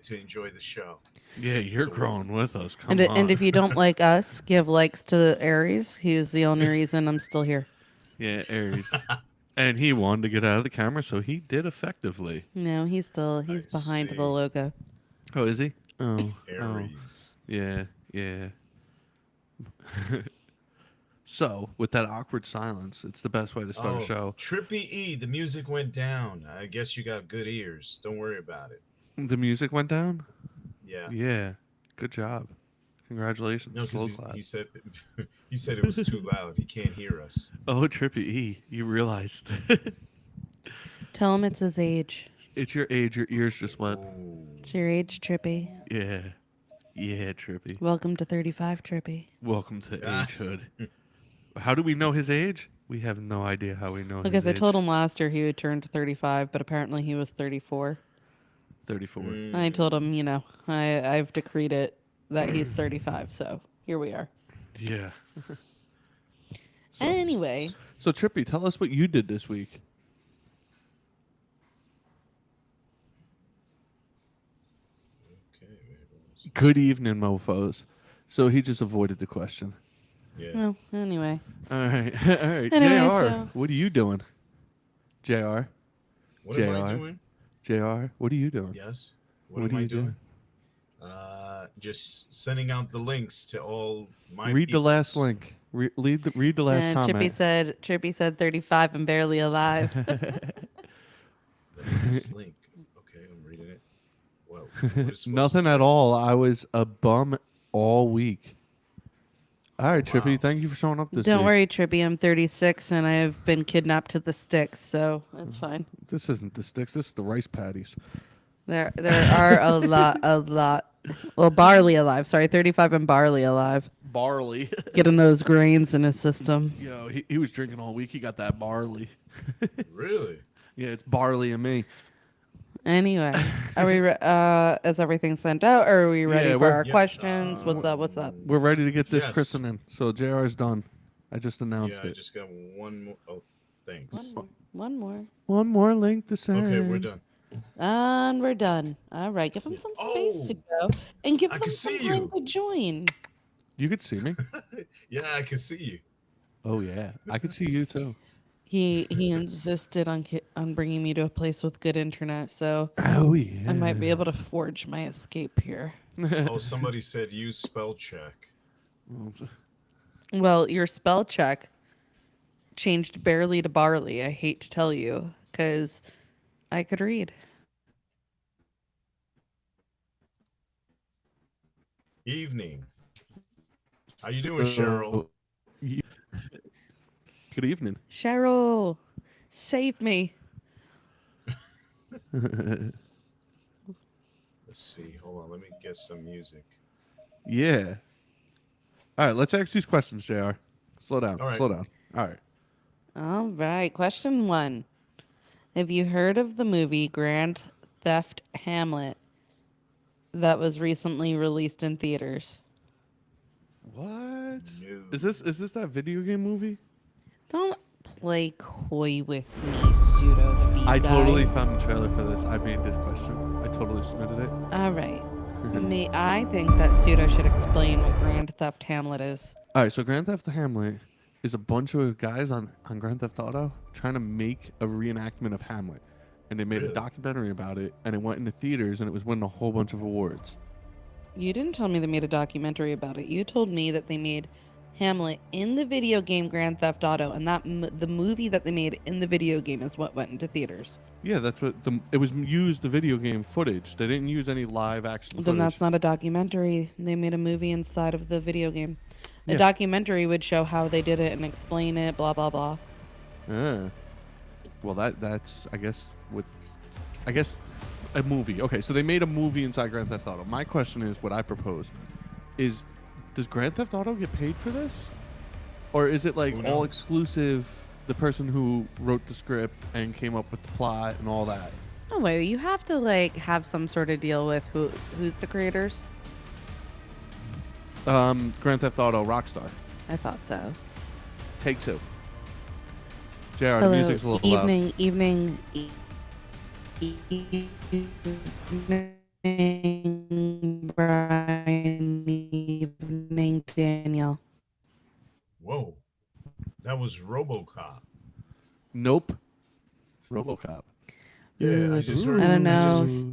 to enjoy the show. Yeah, you're So growing with us. Come And on. and if you don't like us, give likes to Aries. He's the only reason I'm still here. Yeah, Aries. And he wanted to get out of the camera, so he did effectively. No, he's behind the see. logo. Oh, is he? Oh. Aries. Yeah, yeah. So, with that awkward silence, it's the best way to start a show. Trippy E, the music went down. I guess you got good ears. Don't worry about it. The music went down? Yeah. Yeah. Good job. Congratulations. No, Slow because clap. he said he said it was too loud. He can't hear us. Oh, Trippy E, you realized. Tell him it's his age. It's your age. Your ears just went. Ooh. It's your age, Trippy. Yeah. Yeah, Trippy. Welcome to 35, Trippy. Welcome to Ah. agehood. How do we know his age? We have no idea how we know Because his I age. told him last year he would turn to 35, but apparently he was 34. 34. I told him, I've decreed it that he's 35, so here we are. Yeah. Anyway, So, Trippy, tell us what you did this week. Okay. wait, Good evening, mofos. So he just avoided the question. Yeah. well, anyway. All right. All right. Anyway, JR, so- what are you doing? JR? What am I JR? doing? JR, what are you doing? Yes. What What am are I you doing? Just sending out the links to all my Read the peoples. last link. Read the last And comment. Chippy said 35 and barely alive. Last link. Okay, I'm reading it. Well, what is supposed Nothing to at say? all. I was a bum all week. All right, Trippy, Wow. thank you for showing up this Don't week. worry, Trippy. I'm 36 and I've been kidnapped to the sticks, so that's fine. This isn't the sticks. This is the rice patties. There are a lot. Well, barley alive. Sorry, 35 and barley alive. Barley. Getting those grains in his system. Yo, he was drinking all week. He got that barley. Really? Yeah, it's barley and me. Anyway, are we? Is everything sent out? Or are we ready Yeah, for we're- our Yeah, questions? What's up? What's up? We're ready to get this Yes. christening. So JR's done. I just announced Yeah, I it. just got one more. Oh, thanks. One more. One more link to send. Okay, we're done. And we're done. All right, give him some space to go, and give I them can some see time you. to join. You could see me. Yeah, I can see you. Oh yeah, I could see you too. He insisted on bringing me to a place with good internet, so Oh yeah. I might be able to forge my escape here. Oh, somebody said use spell check. Well, your spell check changed barely to barley. I hate to tell you, because I could read. Evening. How you doing, Cheryl? Good evening. Cheryl, save me. Let's see. Hold on. Let me get some music. Yeah. All right, let's ask these questions, JR. Slow down. All right. Slow down. All right. All right, question 1. Have you heard of the movie Grand Theft Hamlet that was recently released in theaters? What? No. Is this that video game movie? Don't play coy with me, pseudo speed I guy. totally found the trailer for this. I made this question. I totally submitted it. All right. I think that pseudo should explain what Grand Theft Hamlet is. All right, so Grand Theft Hamlet is a bunch of guys on Grand Theft Auto trying to make a reenactment of Hamlet. And they made a Really? documentary about it, and it went into theaters, and it was winning a whole bunch of awards. You didn't tell me they made a documentary about it. You told me that they made Hamlet in the video game Grand Theft Auto, and that the movie that they made in the video game is what went into theaters. Yeah, that's what it was used the video game footage. They didn't use any live action footage. Then that's not a documentary. They made a movie inside of the video game. A Yeah. documentary would show how they did it and explain it, blah, blah, blah. Well, that's I guess a movie. Okay, so they made a movie inside Grand Theft Auto. My question is, what I propose is, does Grand Theft Auto get paid for this, or is it like Who all knows? exclusive? The person who wrote the script and came up with the plot and all that. No way. You have to have some sort of deal with who's the creators. Grand Theft Auto Rockstar. I thought so. Take 2. JR, the music's a little loud. evening, Evening, Brian. Evening, Daniel. Whoa, that was RoboCop. Nope. RoboCop. Yeah, I Ooh, just heard. I don't I know. just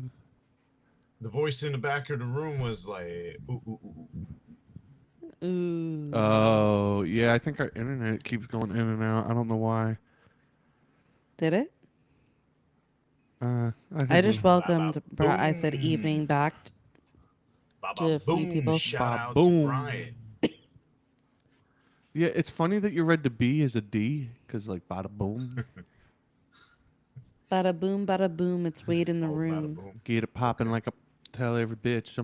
the voice in the back of the room was like, ooh, ooh, ooh. Ooh. Oh, yeah, I think our internet keeps going in and out. I don't know why. Did it? I I think just we... welcomed. Baba I said boom. evening back Baba to a few boom. people. Shout Ba out to boom. Brian. Yeah, it's funny that you read the B as a D, because, like, bada boom. Bada boom, it's Wade in the Oh, bada room. boom. Get it popping Okay. like a... Tell every bitch.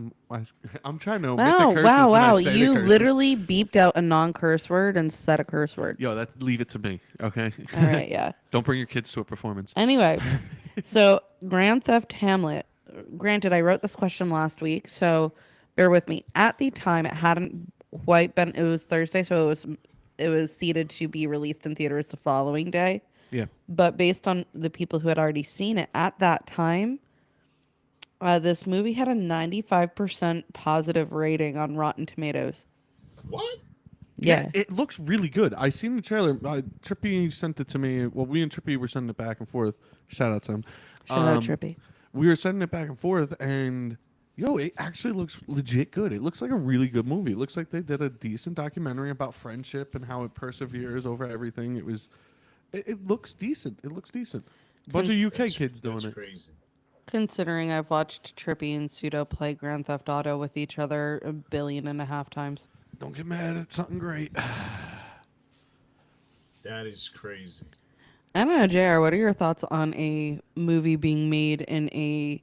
I'm trying to omit the Wow, curses wow, and I wow. say the You curses. literally beeped out a non-curse word and said a curse word. Yo, leave it to me, okay? All right, yeah. Don't bring your kids to a performance. Anyway, so Grand Theft Hamlet. Granted, I wrote this question last week, so bear with me. At the time, it hadn't quite been. It was Thursday, so it was seated to be released in theaters the following day. Yeah. But based on the people who had already seen it at that time, this movie had a 95% positive rating on Rotten Tomatoes. What? Yeah. It looks really good. I seen the trailer. Trippy sent it to me. Well, we and Trippy were sending it back and forth. Shout out to him. Shout out Trippy. We were sending it back and forth, and yo, it actually looks legit good. It looks like a really good movie. It looks like they did a decent documentary about friendship and how it perseveres over everything. It looks decent. It looks decent. A bunch of UK kids doing That's it. crazy. Considering I've watched Trippy and Pseudo play Grand Theft Auto with each other 1.5 billion times. Don't get mad at something great. That is crazy. I don't know, Jere, what are your thoughts on a movie being made in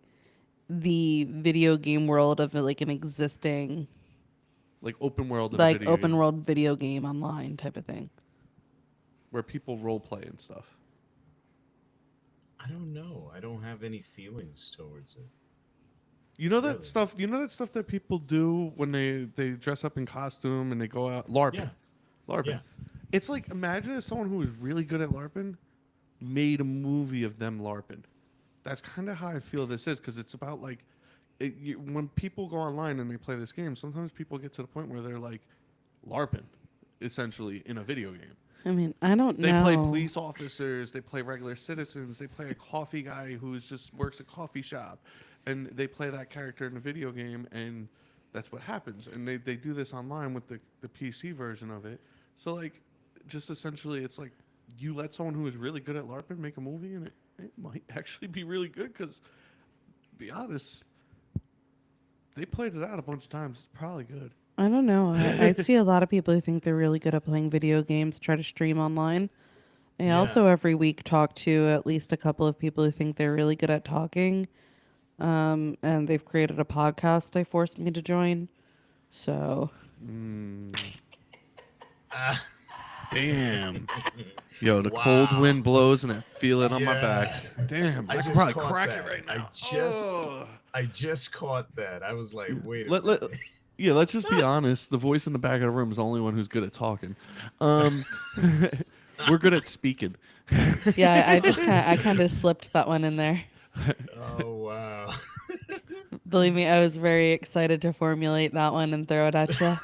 the video game world of like an existing Like open world in a like video open game, world video game online type of thing? where people role play and stuff. I don't know. I don't have any feelings towards it. You know that Really? stuff. You know that stuff that people do when they dress up in costume and they go out LARPing. Yeah. LARPing. Yeah. It's like, imagine if someone who was really good at LARPing made a movie of them LARPing. That's kind of how I feel this is, because it's about like when people go online and they play this game. Sometimes people get to the point where they're like LARPing, essentially in a video game. I mean, I don't They know. play police officers. They play regular citizens. They play a coffee guy who just works a coffee shop, and they play that character in a video game, and that's what happens. And they do this online with the PC version of it. So like, just essentially, it's like you let someone who is really good at LARPing make a movie, and it might actually be really good. Because, to be honest, they played it out a bunch of times. It's probably good. I don't know. I see a lot of people who think they're really good at playing video games try to stream online. I Yeah. also every week talk to at least a couple of people who think they're really good at talking. And they've created a podcast they forced me to join. So Ah. Damn. Yo, the Wow. cold wind blows and I feel it on my Yeah. back. Damn, I could just probably caught crack that. it right now. I just caught that. I was like, wait a Let- minute. Yeah, let's just be honest. The voice in the back of the room is the only one who's good at talking. We're good at speaking. yeah, I kind of slipped that one in there. Oh wow. Believe me, I was very excited to formulate that one and throw it at you.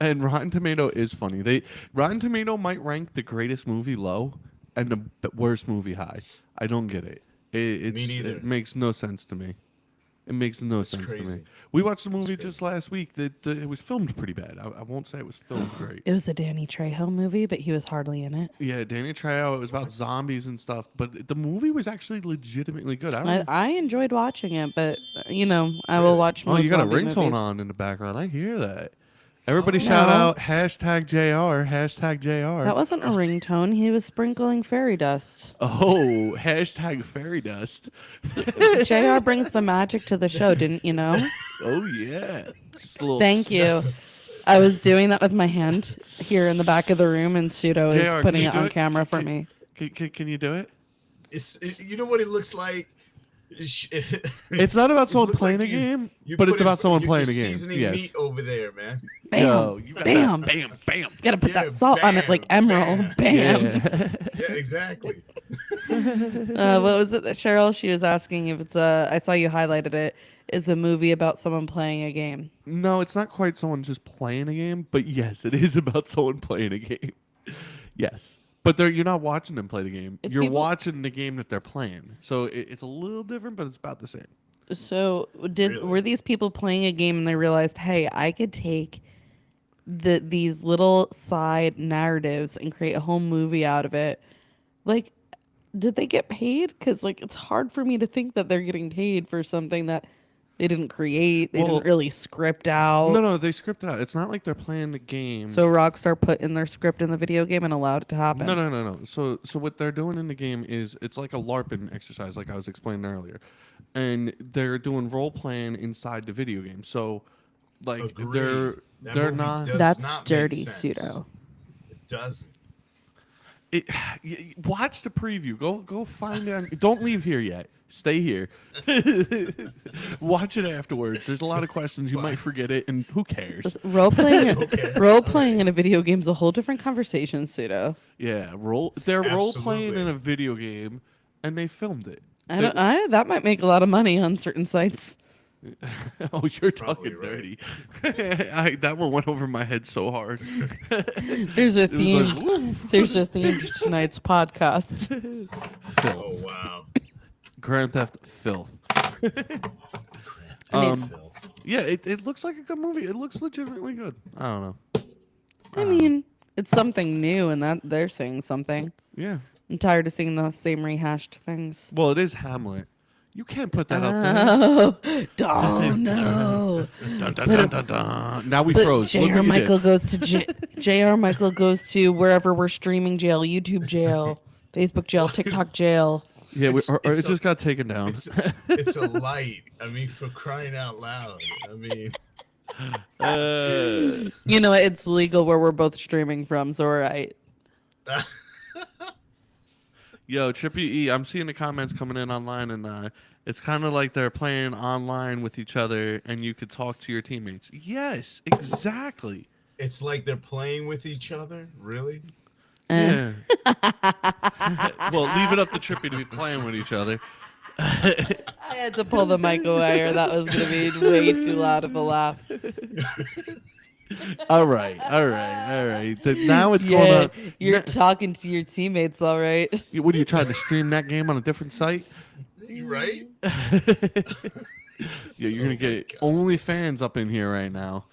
And Rotten Tomato is funny. Rotten Tomato might rank the greatest movie low and the worst movie high. I don't get it. Me neither. It makes no sense to me. It makes no It's sense to me. crazy. We watched the movie crazy. just last week. That it was filmed pretty bad. I won't say it was filmed great. It was a Danny Trejo movie, but he was hardly in it. Yeah, Danny Trejo. It was about What? zombies and stuff, but the movie was actually legitimately good. I enjoyed watching it, but I will Really? watch Oh, most you got a zombie ringtone movies. on in the background. I hear that. Everybody Oh. shout No. out #JR, #JR. That wasn't a ringtone. He was sprinkling fairy dust. Oh, #fairy dust. JR brings the magic to the show, didn't you know? Oh, yeah. Just a little Thank you. I was doing that with my hand here in the back of the room, and Pseudo JR, is can putting you it do on it? camera for Can- me. Can you do it? You know what it looks like? It's not about someone playing a game, but it's about someone playing a game. Seasoning Yes. meat over there, man. Bam, Yo, you got bam, that. Bam, bam. Gotta put Yeah, that salt on it like bam, emerald. Bam. Yeah. Yeah, exactly. What was it that Cheryl? She was asking if it's I saw you highlighted it. Is a movie about someone playing a game? No, it's not quite someone just playing a game, but yes, it is about someone playing a game. Yes. But you're not watching them play the game. If You're people- watching the game that they're playing. So it's a little different, but it's about the same. So Really? were these people playing a game and they realized, hey, I could take these little side narratives and create a whole movie out of it? Like, did they get paid? Because like it's hard for me to think that they're getting paid for something that they didn't create. They Well, didn't really script out. No, they script it out. It's not like they're playing the game. So Rockstar put in their script in the video game and allowed it to happen. No. So what they're doing in the game is it's like a LARPing exercise, like I was explaining earlier, and they're doing role playing inside the video game. So, like Agreed. That they're movie not. does That's not make dirty sense. pseudo. It doesn't. Watch the preview. Go find it. Don't leave here yet. Stay here. Watch it afterwards. There's a lot of questions. You might forget it, and who cares? Role playing, Okay. role playing in a video game is a whole different conversation, pseudo. Yeah, they're role playing in Absolutely. a video game, and they filmed it. That might make a lot of money on certain sites. Oh, you're Probably talking dirty. That one went over my head so hard. There's a It was theme. like, woo. There's a theme to tonight's podcast. Filth. Oh wow. Grand Theft Filth. mean- Yeah, it looks like a good movie. It looks legitimately good. I don't know. I mean, it's something new, and that they're saying something. Yeah. I'm tired of seeing the same rehashed things. Well, it is Hamlet. You can't put that up there. Oh no! Dun, dun, dun, dun, dun. Now we But froze. Look J.R. what you Michael did. goes to J.R. Michael goes to wherever we're streaming jail, YouTube jail, Facebook jail, TikTok jail. Yeah, It's- or it's it a- just got taken down. It's a light. I mean, for crying out loud. I mean, You know, it's legal where we're both streaming from, so we're right. Yo, Trippy E, I'm seeing the comments coming in online, and it's kind of like they're playing online with each other, and you could talk to your teammates. Yes, exactly. it's like they're playing with each other. Really? Eh. Yeah. Well, leave it up to Trippy to be playing with each other. I had to pull the mic away, or that was gonna be way too loud of a laugh. All right. Now it's going Yeah, up. you're talking to your teammates, all right. What are you trying to stream that game on a different site? Right? Yeah, you're gonna Oh my get God. OnlyFans up in here right now.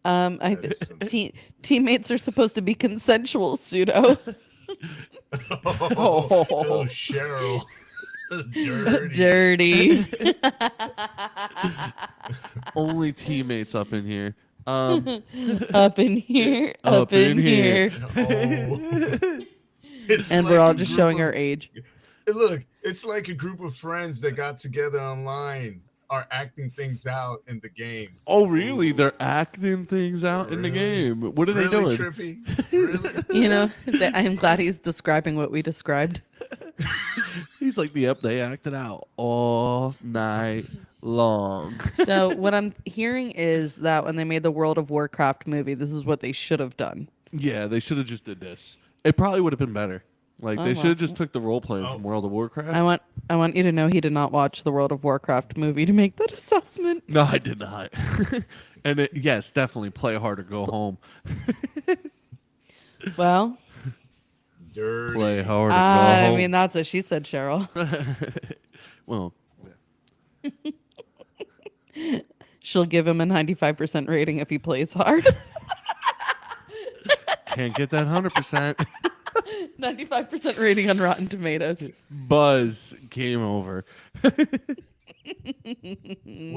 I That is some- teammates are supposed to be consensual, pseudo. Oh, Cheryl. Dirty. Dirty. Only teammates up in here. Up in here. Up in here. Oh. It's And like we're all a just group showing of- our age. Look, it's like a group of friends that got together online are acting things out in the game. Oh, really? They're acting things out in the Really? game. What are they Really, doing? Trippy? Really? You know, I'm glad he's describing what we described. He's like, yep, they acted out all night long. So what I'm hearing is that when they made the World of Warcraft movie, this is what they should have done. Yeah, they should have just did this. It probably would have been better. Like Oh, they should well. have just took the role playing Oh. from World of Warcraft. I want you to know he did not watch the World of Warcraft movie to make that assessment. No, I did not. And yes, definitely play hard or go home. Well, Dirty. Play hard or go I home. mean that's what she said, Cheryl. Well, She'll give him a 95% rating if he plays hard. can't get that 100%. 95% rating on Rotten Tomatoes. Buzz, game over. What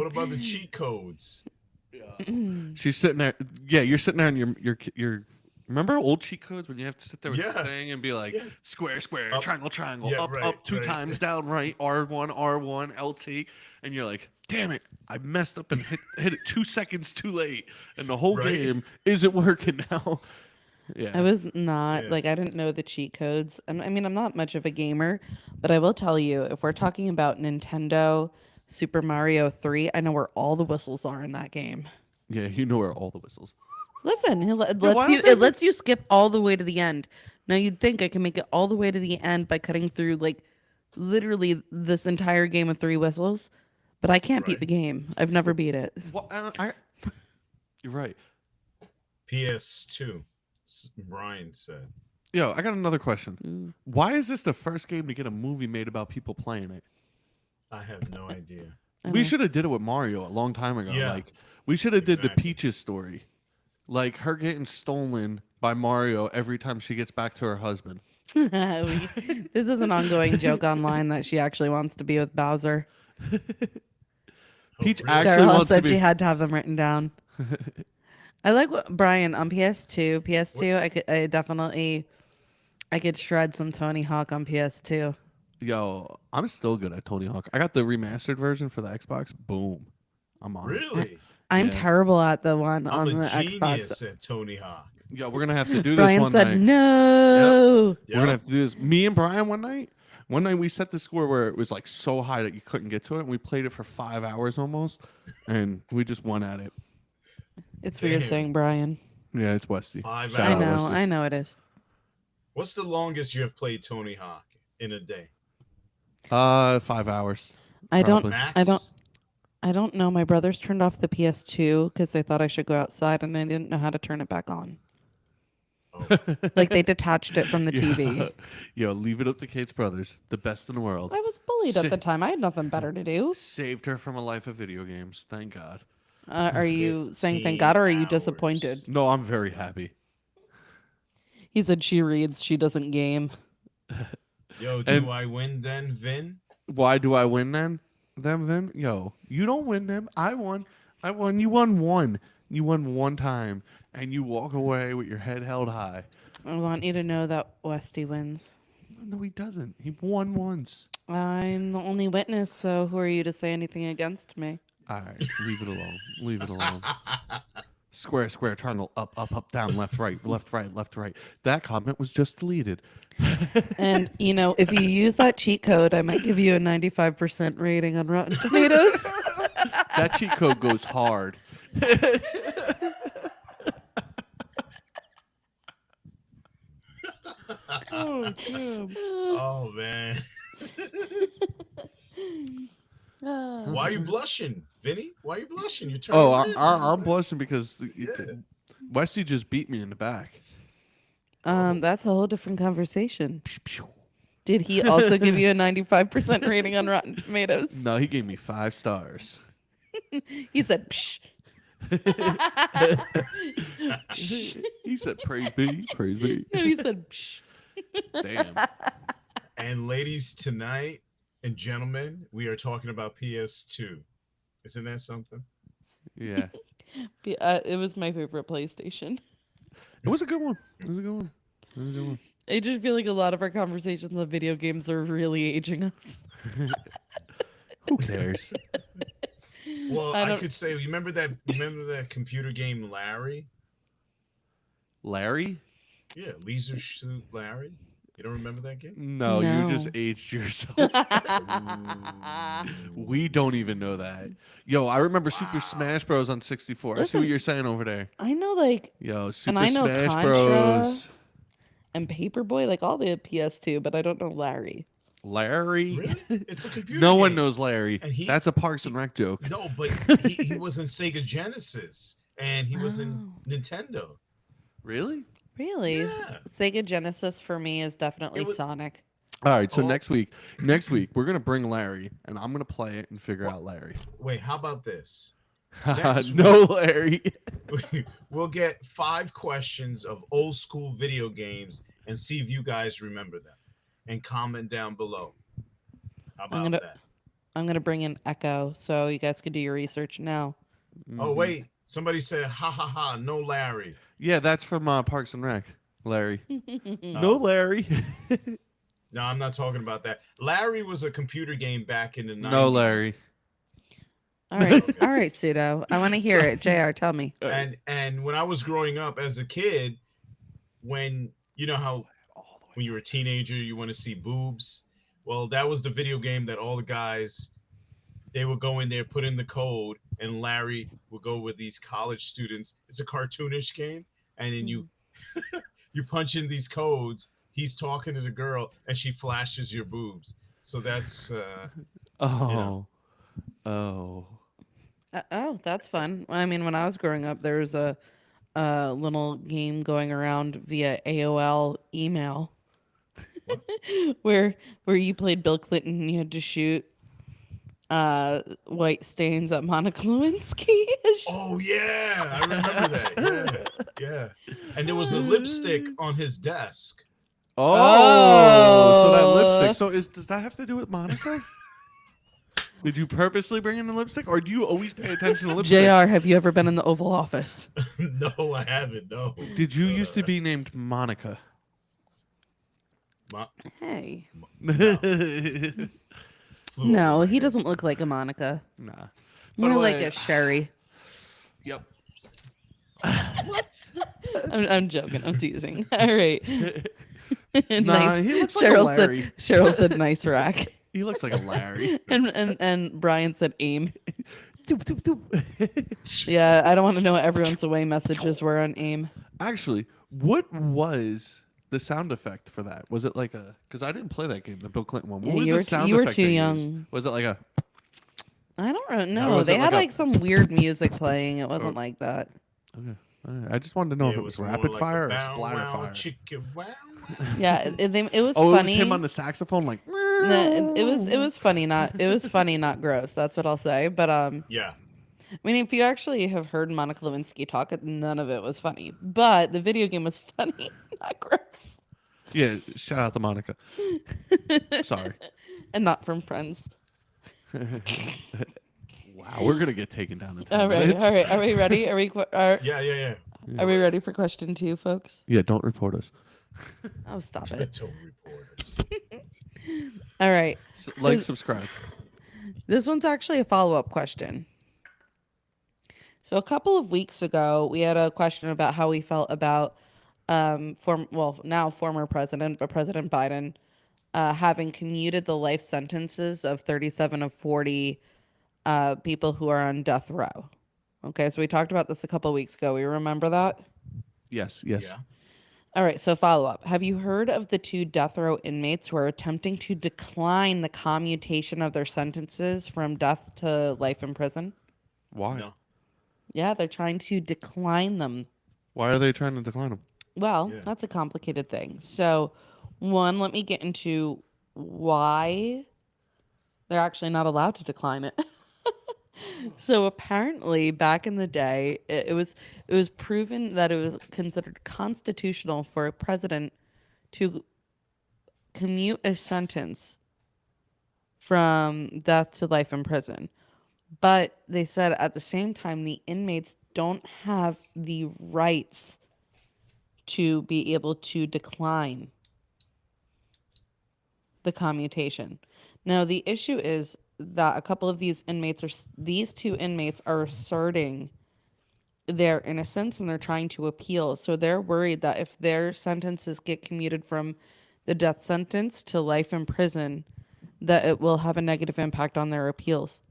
about the cheat codes? She's sitting there. Yeah, you're sitting there on your. Remember old cheat codes when you have to sit there with the Yeah. thing and be like Yeah. square, square, Up. triangle, triangle, Yeah, up, right, up, two right. times, down, right, R1, LT, and you're like, damn it, I messed up and hit it 2 seconds too late, and the whole Right. game isn't working now. Yeah. I was not Yeah. like I didn't know the cheat codes. I mean, I'm not much of a gamer, but I will tell you if we're talking about Nintendo Super Mario 3, I know where all the whistles are in that game. Yeah, you know where all the whistles. Listen, it Yeah, lets why you don't they it lets you skip all the way to the end. Now you'd think I can make it all the way to the end by cutting through like literally this entire game of 3 whistles, but I can't beat Right. the game. I've never beat it. What? You're right. PS2. Brian said. Yo, I got another question. Mm. Why is this the first game to get a movie made about people playing it? I have no idea. I We know. should have did it with Mario a long time ago. Yeah. Like we should have did the Exactly. Peaches story. Like her getting stolen by Mario every time she gets back to her husband. This is an ongoing joke online that she actually wants to be with Bowser. Oh, Peach really? actually Cheryl wants to said be. she had to have them written down. I like what Brian on PS2. PS2, I could shred some Tony Hawk on PS2. Yo, I'm still good at Tony Hawk. I got the remastered version for the Xbox. Boom, I'm on. It. Really? I'm Yeah. terrible at the one I'm on a the Xbox. genius at Tony Hawk. Yo, we're gonna have to do this Brian one said night. no. We're gonna have to do this. Me and Brian one night. One night we set the score where it was like so high that you couldn't get to it. And we played it for 5 hours almost, and we just won at it. It's weird Damn. saying Brian. Yeah, it's Westy. 5 Shout I out know. Westy. I know it is. What's the longest you have played Tony Hawk in a day? 5 hours. I don't. Probably. Max? I don't know. My brothers turned off the PS2 because they thought I should go outside, and they didn't know how to turn it back on. Oh, Like they detached it from the TV. Yo, leave it up to Kate's brothers. The best in the world. I was bullied at the time. I had nothing better to do. Saved her from a life of video games. Thank God. Are you saying 15 thank God, or are you hours. disappointed? No, I'm very happy. He said she reads, she doesn't game. Yo, do And- I win then, Vin? Why do I win then? Then? Yo, you don't win them. I won. You won one. You won one time. And you walk away with your head held high. I want you to know that Westy wins. No, he doesn't. He won once. I'm the only witness, so who are you to say anything against me? All right, leave it alone. Leave it alone. Square, square, triangle, up, up, up, down, left, right, left, right, left, right. That comment was just deleted. And, you know, if you use that cheat code, I might give you a 95% rating on Rotten Tomatoes. That cheat code goes hard. Oh, damn. Oh man. Why are you blushing, Vinny? Why are you blushing? You're turning Oh, red, I'm man. blushing because Yeah. Westy just beat me in the back. That's a whole different conversation. Did he also give you a 95% rating on Rotten Tomatoes? No, he gave me 5 stars. He said, psh. He said, praise be, praise be. No, he said, psh. Damn. And ladies, tonight and gentlemen, we are talking about PS2. Isn't that something? Yeah. It was my favorite PlayStation. It was a good one. It was a good one. It was a good one. I just feel like a lot of our conversations on video games are really aging us. Who cares? Well, I I don't- could say, remember that computer game Larry? Larry? Yeah, Leisure Suit Larry. You don't remember that game? No, you just No. aged yourself. We don't even know that. Yo, I remember Super Smash Bros. On 64. I see Listen. what you're saying over there. I know, like, Yo, Super I know Smash Contra. Bros. and Paperboy, like all the PS2, but I don't know Larry. Larry? Really? It's a computer No one game. knows Larry. And he- That's a Parks and Rec joke. No, but he was in Sega Genesis and he was in Oh. Nintendo. Really? Really? Yeah. Sega Genesis for me is definitely It was- Sonic. All right, so Oh. next week we're gonna bring Larry, and I'm gonna play it and figure out Larry. Wait, how about this? Next No, Larry. We'll get 5 questions of old school video games and see if you guys remember them. And comment down below. How about gonna- that? I'm gonna bring in Echo, so you guys can do your research now. Oh Mhm. wait, somebody said ha ha ha, no Larry. Yeah, that's from Parks and Rec. Larry. Oh. No, Larry. No, I'm not talking about that. Larry was a computer game back in the 90s. No, Larry. all right, Pseudo. I want to hear it. JR, tell me. And when I was growing up as a kid, when you know how All the way when you're a teenager you want to see boobs. Well, that was the video game that all the guys they would go in there, put in the code, and Larry would go with these college students. It's a cartoonish game, and then Mhm. you punch in these codes. He's talking to the girl, and she flashes your boobs. So that's you know, Oh, oh. Oh, that's fun. I mean, when I was growing up, there was a little game going around via AOL email what? where you played Bill Clinton and you had to shoot white stains at Monica Lewinsky. Oh yeah, I remember that. Yeah, yeah. And there was a lipstick on his desk. Oh, so that lipstick. Oh, So does that have to do with Monica? Did you purposely bring in the lipstick, or do you always pay attention to lipstick? JR, have you ever been in the Oval Office? No, I haven't. No. Did you No, used to no, be named Monica? no. Hey. No. Flew over No, my he head. doesn't look like a Monica. Nah. More By the like way- a Sherry. Yep. What? I'm joking. I'm teasing. All right. Nah, he looks like a Larry. Cheryl said nice rack. He looks like a Larry. And Brian said aim. Doop, doop, doop. Yeah, I don't want to know what everyone's away messages were on aim. Actually, what was the sound effect for that? Was it like a? Because I didn't play that game, the Bill Clinton one. What Yeah, was you the were sound you were effect too they used? young. Was it like a? I don't Or know. was They it had like a- like some weird music playing. It wasn't Or- like that. Okay. All right. I just wanted to know Yeah, if it was more rapid like fire a or bow, splatter wow, fire. chicka, wow. Yeah, it was Oh, funny. it was him on the saxophone, like. No, it was funny, not gross. That's what I'll say. But Yeah. I mean, if you actually have heard Monica Lewinsky talk, none of it was funny. But the video game was funny, not gross. Yeah. Shout out to Monica. Sorry. And not from Friends. Wow, we're gonna get taken down in 10 All right, minutes. all right. Are we ready? Yeah. Are we ready for question 2, folks? Yeah, don't report us. Oh, stop it. Don't report us. All right. Like, So- subscribe. This one's actually a follow-up question. So a couple of weeks ago, we had a question about how we felt about now former president, but President Biden, having commuted the life sentences of 37 of 40 people who are on death row. Okay, so we talked about this a couple of weeks ago. We remember that? Yes. Yeah. All right, so follow up. Have you heard of the 2 death row inmates who are attempting to decline the commutation of their sentences from death to life in prison? Why? No. Yeah, they're trying to decline them. Why are they trying to decline them? Well, Yeah. that's a complicated thing. So, one, let me get into why they're actually not allowed to decline it. So apparently, back in the day, it was proven that it was considered constitutional for a president to commute a sentence from death to life in prison. But they said at the same time, the inmates don't have the rights to be able to decline the commutation. Now, the issue is that a couple of these 2 inmates are asserting their innocence and they're trying to appeal. So they're worried that if their sentences get commuted from the death sentence to life in prison, that it will have a negative impact on their appeals.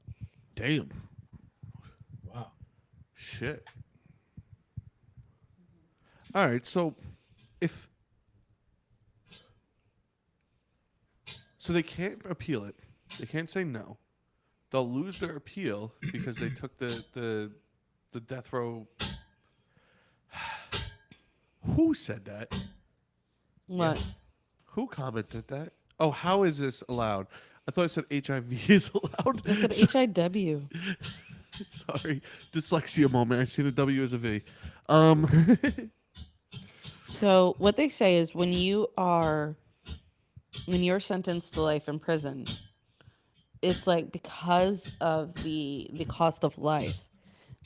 Damn. Wow. Shit. All right, so they can't appeal it. They can't say no. They'll lose their appeal because they took the death row. Who said that? What? Who commented that? Oh, how is this allowed? I thought it said HIV is allowed. I said HIW. Sorry, dyslexia moment. I see the W as a V. So what they say is when you're sentenced to life in prison, it's like because of the cost of life,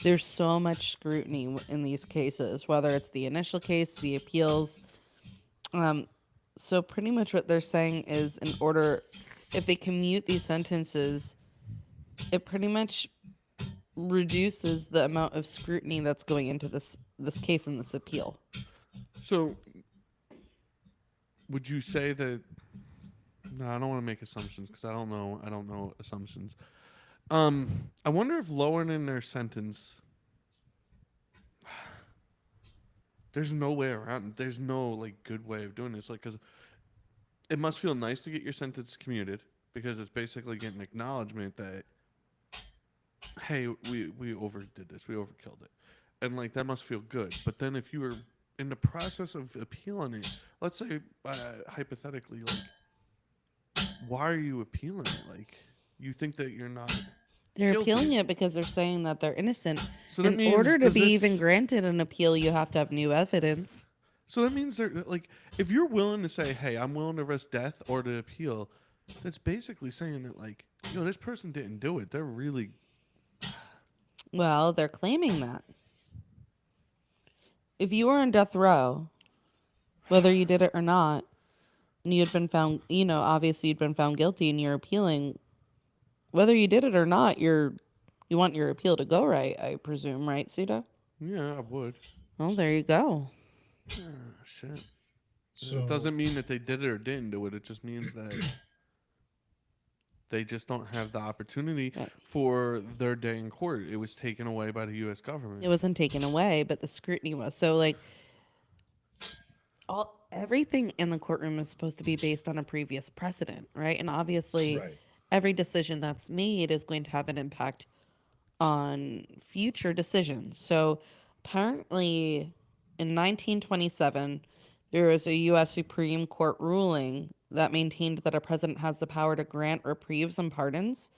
there's so much scrutiny in these cases, whether it's the initial case, the appeals. So pretty much what they're saying is if they commute these sentences, it pretty much reduces the amount of scrutiny that's going into this case and this appeal. So would you say that? No, I don't want to make assumptions because I don't know. I don't know assumptions. I wonder if lowering their sentence. There's no way around. There's no like good way of doing this. Like, because it must feel nice to get your sentence commuted because it's basically getting acknowledgement that hey, we overdid this, we overkilled it, and like that must feel good. But then if you were in the process of appealing it, let's say hypothetically, like why are you appealing it? Like you think that you're not They're appealing guilty. it because they're saying that they're innocent. So that In means order to does be even this? granted an appeal, you have to have new evidence. So that means they're like if you're willing to say, hey, I'm willing to risk death or to appeal, that's basically saying that like yo, this person didn't do it. They're really Well, they're claiming that. If you were on death row, whether you did it or not, and you had been found, obviously you'd been found guilty and you're appealing, whether you did it or not, you want your appeal to go right, I presume, right, Suda? yeah, I would. Well, there you go. Ah, shit. It So doesn't mean that they did it or didn't do it. It just means that they just don't have the opportunity Right. for their day in court. It was taken away by the U.S. It government. wasn't taken away, but the scrutiny was. So, like, everything in the courtroom is supposed to be based on a previous precedent, right? And obviously, right, every decision that's made is going to have an impact on future decisions. So apparently in 1927, there was a U.S. Supreme Court ruling that maintained that a president has the power to grant reprieves and pardons,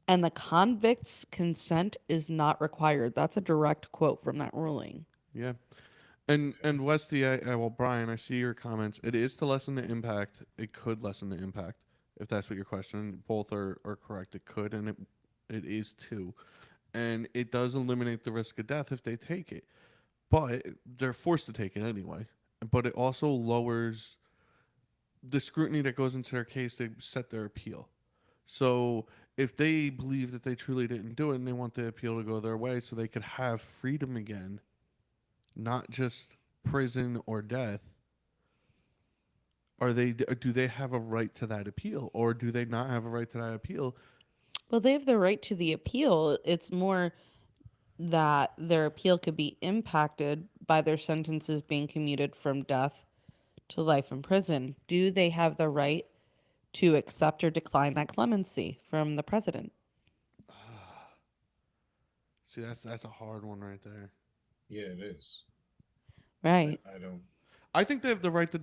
and the convict's consent is not required. That's a direct quote from that ruling. Yeah. And okay, Westy, well, Brian, I see your comments. It is to lessen the impact. It could lessen the impact, if that's what your question. Both are correct. It could, and it is too. And it does eliminate the risk of death if they take it. But they're forced to take it anyway. But it also lowers the scrutiny that goes into their case. They set their appeal. So if they believe that they truly didn't do it and they want the appeal to go their way so they could have freedom again, not just prison or death, do they have a right to that appeal or do they not have a right to that appeal? Well, they have the right to the appeal. It's more that their appeal could be impacted by their sentences being commuted from death to life in prison. Do they have the right to accept or decline that clemency from the president? See, that's a hard one right there. yeah, it is. Right. I don't. I think they have the right to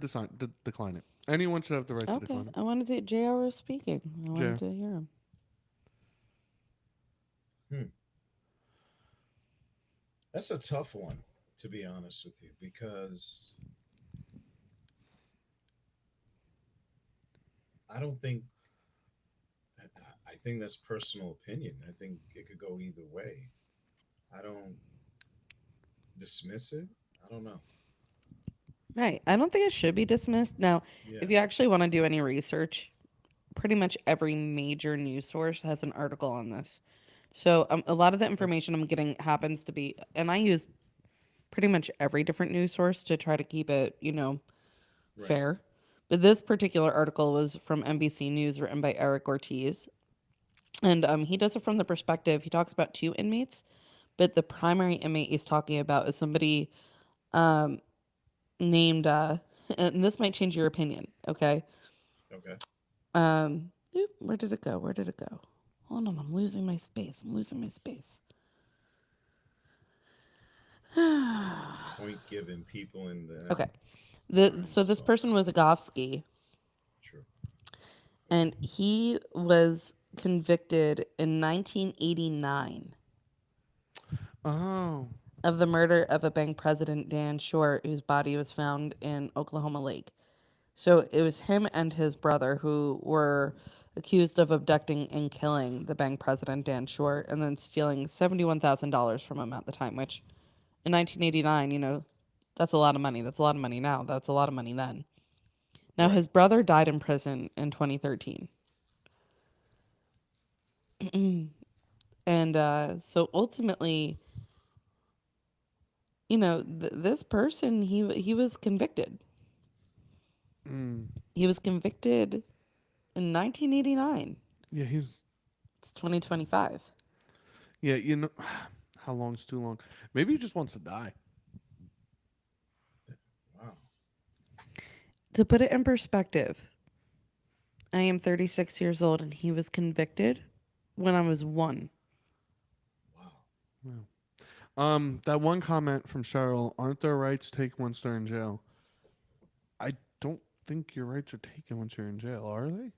decline it. Anyone should have the right to Okay. decline it. I wanted to. JR was speaking. I wanted Jere. to hear him. Hmm. That's a tough one, to be honest with you, because I don't think. I think that's personal opinion. I think it could go either way. I don't dismiss it. I don't know. Right. I don't think it should be dismissed. Now, if Yeah. you actually want to do any research, pretty much every major news source has an article on this. So a lot of the Okay. information I'm getting happens to be, and I use pretty much every different news source to try to keep it, Right. fair. But this particular article was from NBC News, written by Eric Ortiz. And he does it from the perspective, he talks about two inmates, but the primary inmate he's talking about is somebody um, named, and this might change your opinion, okay? Okay. Where did it go? Where did it go? Hold on, I'm losing my space. I'm losing my space. Point given people in the Okay. trying to So this solve person was Agofsky, true. and he was convicted in 1989 Oh. of the murder of a bank president, Dan Short, whose body was found in Oklahoma Lake. So it was him and his brother who were accused of abducting and killing the bank president, Dan Short, and then stealing $71,000 from him at the time, which in 1989, that's a lot of money. That's a lot of money now. That's a lot of money then. Now, Right. his brother died in prison in 2013. And so ultimately, this person, he was convicted. Mm. He was convicted in 1989. Yeah, he's. It's 2025. Yeah, you know, how long's too long? Maybe he just wants to die. Wow. To put it in perspective, I am 36 years old and he was convicted when I was 1. Wow. Yeah. That one comment from Cheryl: "Aren't there rights taken once they're in jail?" I don't think your rights are taken once you're in jail, are they?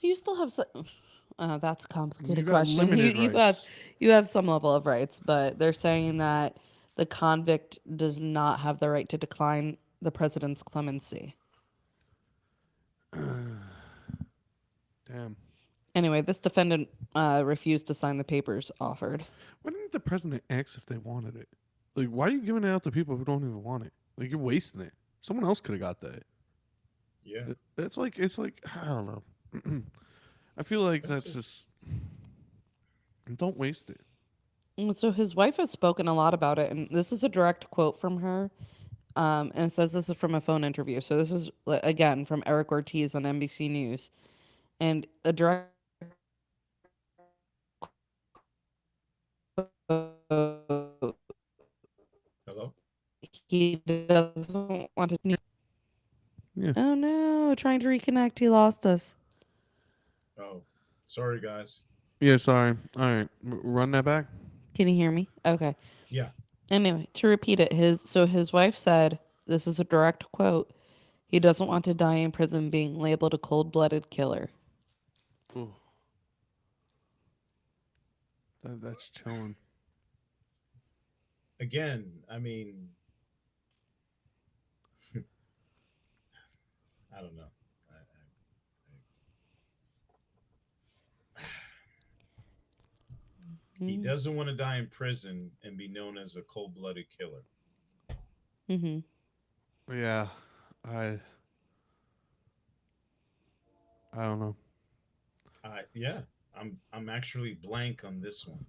You still have some. That's a You complicated got question. limited rights. You have some level of rights, but they're saying that the convict does not have the right to decline the president's clemency. Damn. Anyway, this defendant refused to sign the papers offered. Why didn't the president ask if they wanted it? Like, why are you giving it out to people who don't even want it? Like, you're wasting it. Someone else could have got that. Yeah. It's like I don't know. I feel like That's that's it. just don't waste it. So his wife has spoken a lot about it, and this is a direct quote from her. And it says this is from a phone interview. So this is again from Eric Ortiz on NBC News, and a direct quote, Hello. he doesn't want to. Yeah. Oh no! Trying to reconnect, he lost us. Oh, sorry guys. Yeah. Sorry. All right. Run that back. Can you hear me? Okay. Yeah. Anyway, to repeat it, his wife said, this is a direct quote. He doesn't want to die in prison being labeled a cold-blooded killer. Ooh, that's chilling. Again, I mean, I don't know. He Mm-hmm. doesn't want to die in prison and be known as a cold-blooded killer. Mm-hmm. Yeah. I I don't know. Yeah, I'm actually blank on this one.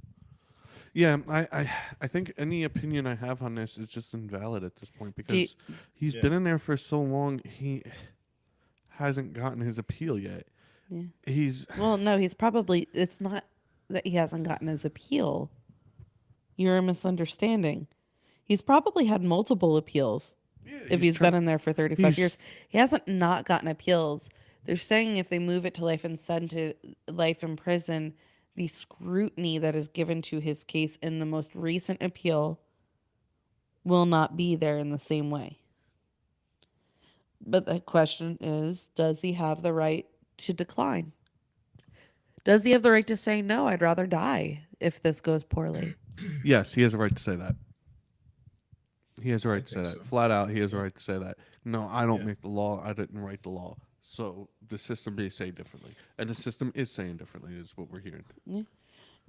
Yeah, I think any opinion I have on this is just invalid at this point Do you, because he's Yeah. been in there for so long. He hasn't gotten his appeal yet. yeah. He's Well, no, he's probably. It's not that he hasn't gotten his appeal. You're misunderstanding. He's probably had multiple appeals yeah, if he's he's been trying. in there for 35 He's years. He hasn't not gotten appeals. They're saying if they move it to life and sentence, life in prison, the scrutiny that is given to his case in the most recent appeal will not be there in the same way. But the question is, does he have the right to decline? Does he have the right to say, no, I'd rather die if this goes poorly? yes, he has a right to say that. He has a I right to say think that. so. Flat out, he has a Yeah. right to say that. No, I don't Yeah. make the law. I didn't write the law. So the system may say differently, and the system is saying differently. Is what we're hearing. Yeah.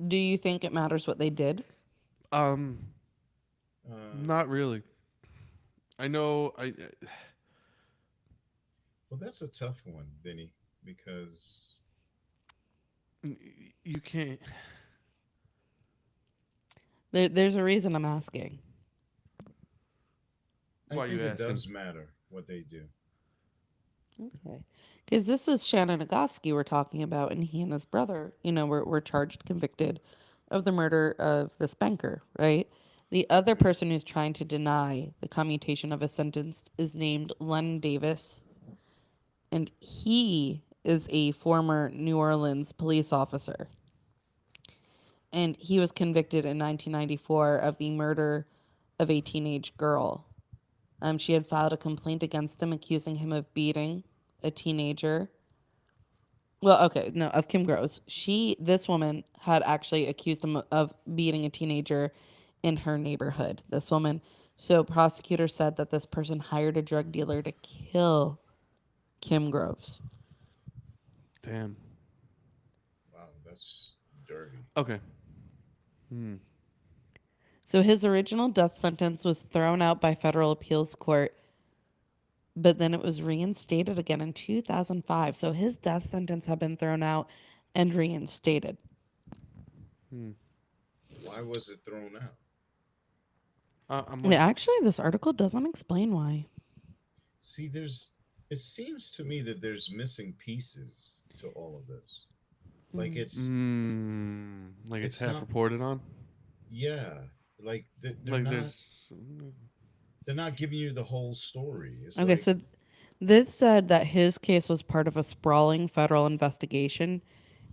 Do you think it matters what they did? Um, Uh, not really. I know. well, that's a tough one, Vinny, because You can't. There's a reason I'm asking. I Why are you think it asking? does matter what they do. Okay. Because this is Shannon Agofsky we're talking about, and he and his brother, were charged, convicted of the murder of this banker, right? The other Hmm. person who's trying to deny the commutation of a sentence is named Len Davis, and he is a former New Orleans police officer. And he was convicted in 1994 of the murder of a teenage girl. She had filed a complaint against him, accusing him of beating a teenager. Well, okay, no, of Kim Groves. This woman, had actually accused him of beating a teenager in her neighborhood. This woman. So prosecutors said that this person hired a drug dealer to kill Kim Groves. Damn. Wow, that's dirty. Okay. Hmm. So his original death sentence was thrown out by federal appeals court, but then it was reinstated again in 2005. So his death sentence had been thrown out and reinstated. Hmm. Why was it thrown out? I'm Yeah, like, actually, this article doesn't explain why. See, there's it seems to me that there's missing pieces to all of this. Like Mm. Like it's it's half not, reported on. yeah, like Like there's. they're not giving you the whole story. It's Okay, like, so this said that his case was part of a sprawling federal investigation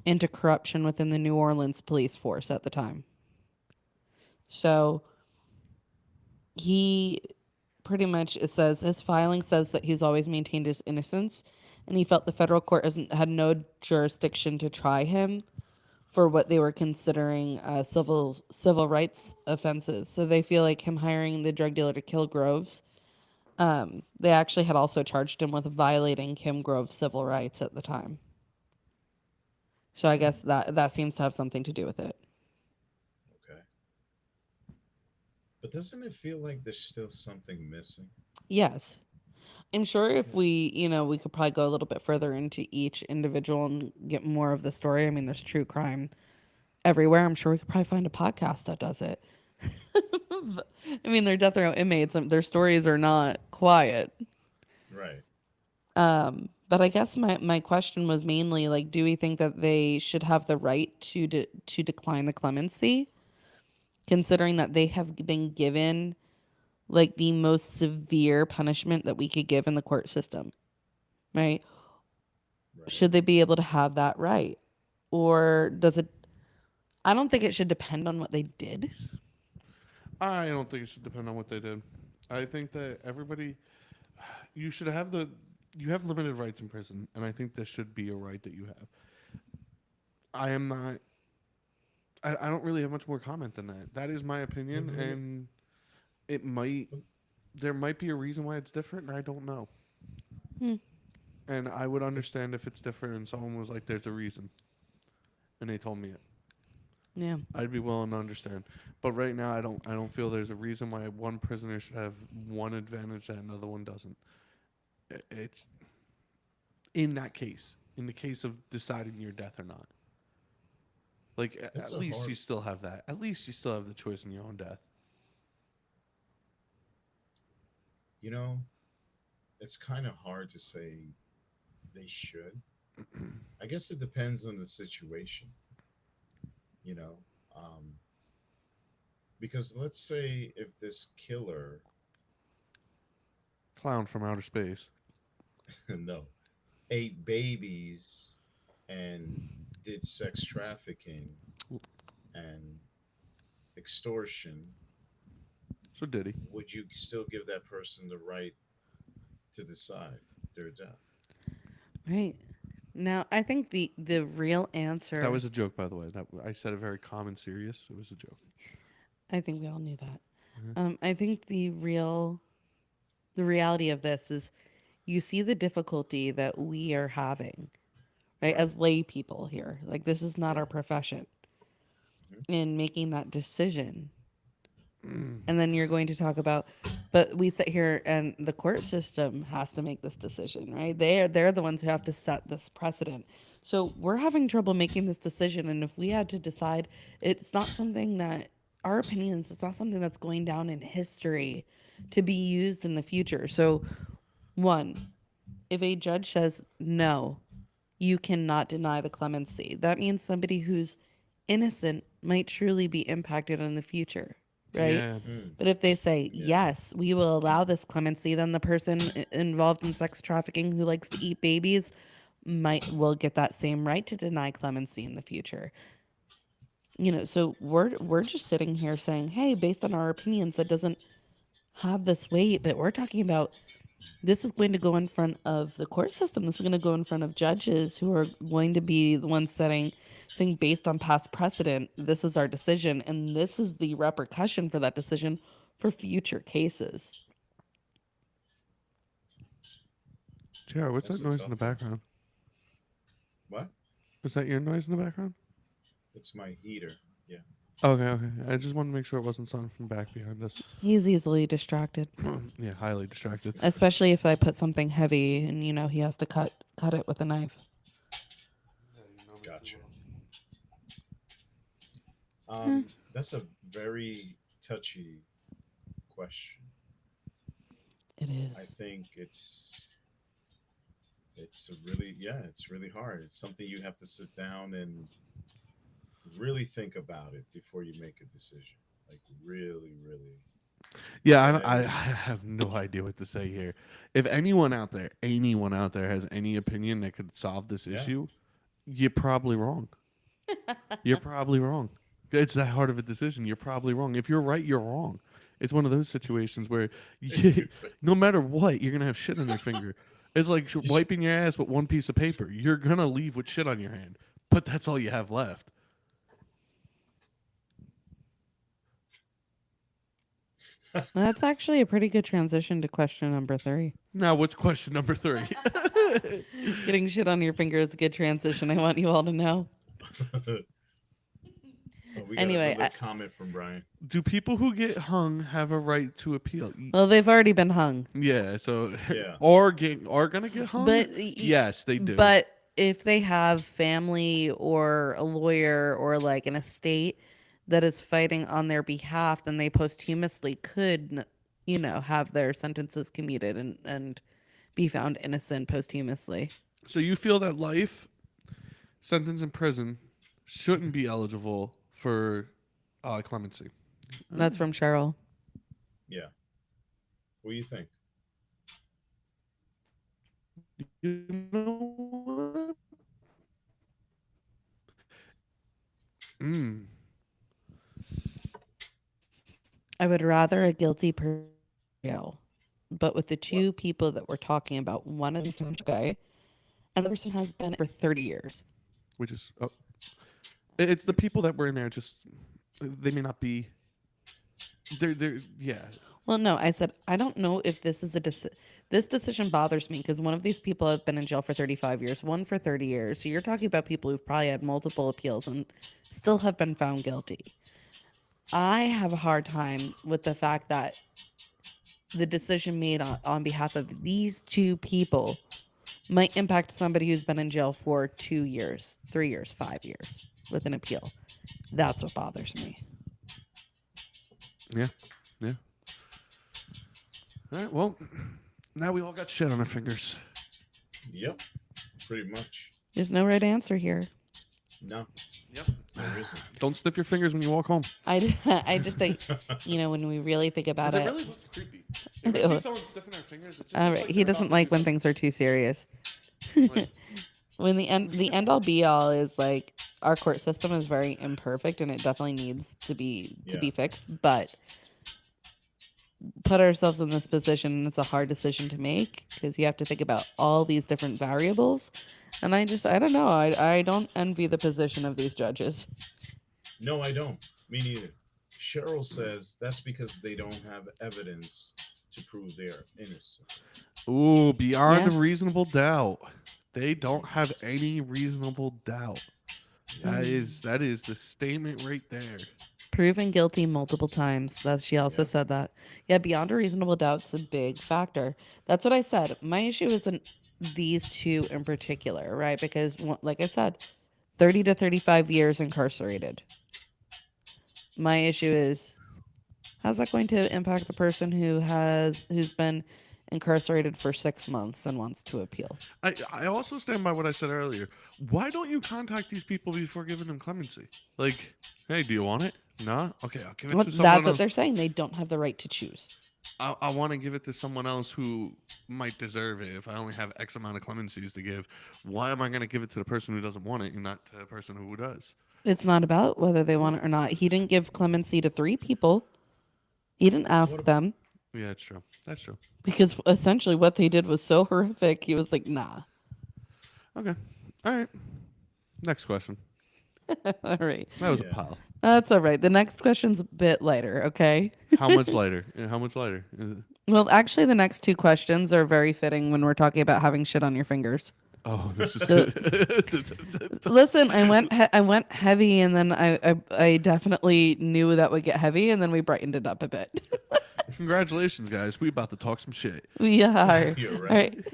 into corruption within the New Orleans police force at the time. So he pretty much, it says his filing says that he's always maintained his innocence, and he felt the federal court had no jurisdiction to try him for what they were considering civil rights offenses. So they feel like him hiring the drug dealer to kill Groves. They actually had also charged him with violating Kim Grove's civil rights at the time. So I guess that seems to have something to do with it. okay, but doesn't it feel like there's still something missing? Yes. I'm sure if we could probably go a little bit further into each individual and get more of the story. I mean, there's true crime everywhere. I'm sure we could probably find a podcast that does it. I mean, they're death row inmates. Their stories are not quiet. Right. But I guess my question was mainly like, do we think that they should have the right to decline the clemency, considering that they have been given like the most severe punishment that we could give in the court system, right? Right. Should they be able to have that right? Or does it I don't think it should depend on what they did. I don't think it should depend on what they did. I think that everybody, you should have you have limited rights in prison, and I think this should be a right that you have. I am not. I don't really have much more comment than that. That is my opinion, Well, and it might. There might be a reason why it's different, and I don't know. Hmm. And I would understand if it's different, and someone was like, "There's a reason," and they told me it. Yeah. I'd be willing to understand. But right now, I don't. I don't feel there's a reason why one prisoner should have one advantage that another one doesn't. It's in that case, in the case of deciding your death or not. Like that's at a least hard, you still have that. At least you still have the choice in your own death. you know, it's kind of hard to say they should. I guess it depends on the situation, you know. Um, because let's say if this killer, Clown from outer space. no, ate babies and did sex trafficking and extortion, So did he? would you still give that person the right to decide their death? Right. Now, I think the real That answer, was a joke, by the way. That I said a very common serious. It was a joke. I think we all knew that. Mhm. I think the reality of this is you see the difficulty that we are having, right? Right. As lay people here. Like this is not Yeah. our profession Mhm. in making that decision. Mm. And then you're going to talk about, but we sit here and the court system has to make this decision, right? They're the ones who have to set this precedent. So we're having trouble making this decision, and if we had to decide, it's not something that our opinions, it's not something that's going down in history to be used in the future. So one, if a judge says no, you cannot deny the clemency. That means somebody who's innocent might truly be impacted in the future, right? Yeah. Mm, But if they say, yeah. yes, we will allow this clemency, then the person involved in sex trafficking who likes to eat babies will get that same right to deny clemency in the future. So we're just sitting here saying, hey, based on our opinions, that doesn't have this weight, but we're talking about this is going to go in front of the court system. This is going to go in front of judges who are going to be the ones saying based on past precedent, this is our decision, and this is the repercussion for that decision for future cases. Jere, what's that That's a noise in the tough one. background? What? Was that your noise in the background? It's my heater. Yeah. Okay, okay. I just wanted to make sure it wasn't something from back behind us. He's easily distracted, Yeah, highly distracted. especially if I put something heavy and he has to cut it with a knife. Gotcha. Hmm. That's a very touchy question. It I is. think it's it's really hard. It's something you have to sit down and really think about it before you make a decision. Like really, really. Yeah, I And have no idea what to say here. If anyone out there has any opinion that could solve this yeah, issue, you're probably wrong. You're probably wrong. It's that hard of a decision. You're probably wrong. If you're right, you're wrong. It's one of those situations where no matter what, you're gonna have shit on your finger. It's like wiping your ass with one piece of paper. You're gonna leave with shit on your hand, but that's all you have left. That's actually a pretty good transition to question number 3. Now, what's question number 3? Getting shit on your finger is a good transition. I want you all to know. we got Anyway, another comment from Brian. Do people who get hung have a right to appeal? Well, they've already been hung. Yeah, so Yeah. are gonna get hung? But yes, they do. But if they have family or a lawyer or like an estate that is fighting on their behalf, then they posthumously could, have their sentences commuted and be found innocent posthumously. So you feel that life sentence in prison shouldn't be eligible for clemency? That's from Cheryl. Yeah. What do you think? You know what? I would rather a guilty person jail. But with the two people that we're talking about, one of them is a guy, and the person has been for 30 years. Which is, it's the people that were in there. Just they may not be. They're yeah. Well, no, I said I don't know if this is this decision bothers me because one of these people have been in jail for 35 years, one for 30 years. So you're talking about people who've probably had multiple appeals and still have been found guilty. I have a hard time with the fact that the decision made on behalf of these two people might impact somebody who's been in jail for 2 years, 3 years, 5 years with an appeal. That's what bothers me. Yeah. All right. Well, now we all got shit on our fingers. Yep. Pretty much. There's no right answer here. No. Yep. There isn't. Don't sniff your fingers when you walk home. I just think, when we really think about it. It really looks creepy. If I see someone sniffing their fingers, it just All looks right, like he they're doesn't about to like do when things are too serious. When the end all be all is like our court system is very imperfect and it definitely needs to be fixed, but put ourselves in this position and it's a hard decision to make because you have to think about all these different variables, and I don't know, I don't envy the position of these judges. No, I don't. Me neither. Cheryl says that's because they don't have evidence to prove they're innocent. Ooh, beyond a reasonable doubt. They don't have any reasonable doubt. That is the statement right there. Proven guilty multiple times. She also said that. Yeah, beyond a reasonable doubt's a big factor. That's what I said. My issue isn't these two in particular, right? Because, like I said, 30 to 35 years incarcerated. My issue is, how's that going to impact the person who's been incarcerated for 6 months and wants to appeal? I also stand by what I said earlier. Why don't you contact these people before giving them clemency? Like, hey, do you want it? No? Okay, I'll give it to someone That's else. what they're saying. They don't have the right to choose. I want to give it to someone else who might deserve it. If I only have X amount of clemencies to give, why am I going to give it to the person who doesn't want it and not to the person who does? It's not about whether they want it or not. He didn't give clemency to 3 people. He didn't ask them. Yeah, that's true. That's true. Because essentially what they did was so horrific. He was like, nah. Okay. All right. Next question. All right. That was a pile. That's all right. The next question's a bit lighter, okay? How much lighter? How much lighter? Well, actually, the next 2 questions are very fitting when we're talking about having shit on your fingers. Oh, this is good. Listen, I went heavy, and then I definitely knew that would get heavy, and then we brightened it up a bit. Congratulations, guys. We about to talk some shit. We are. You're All right. right.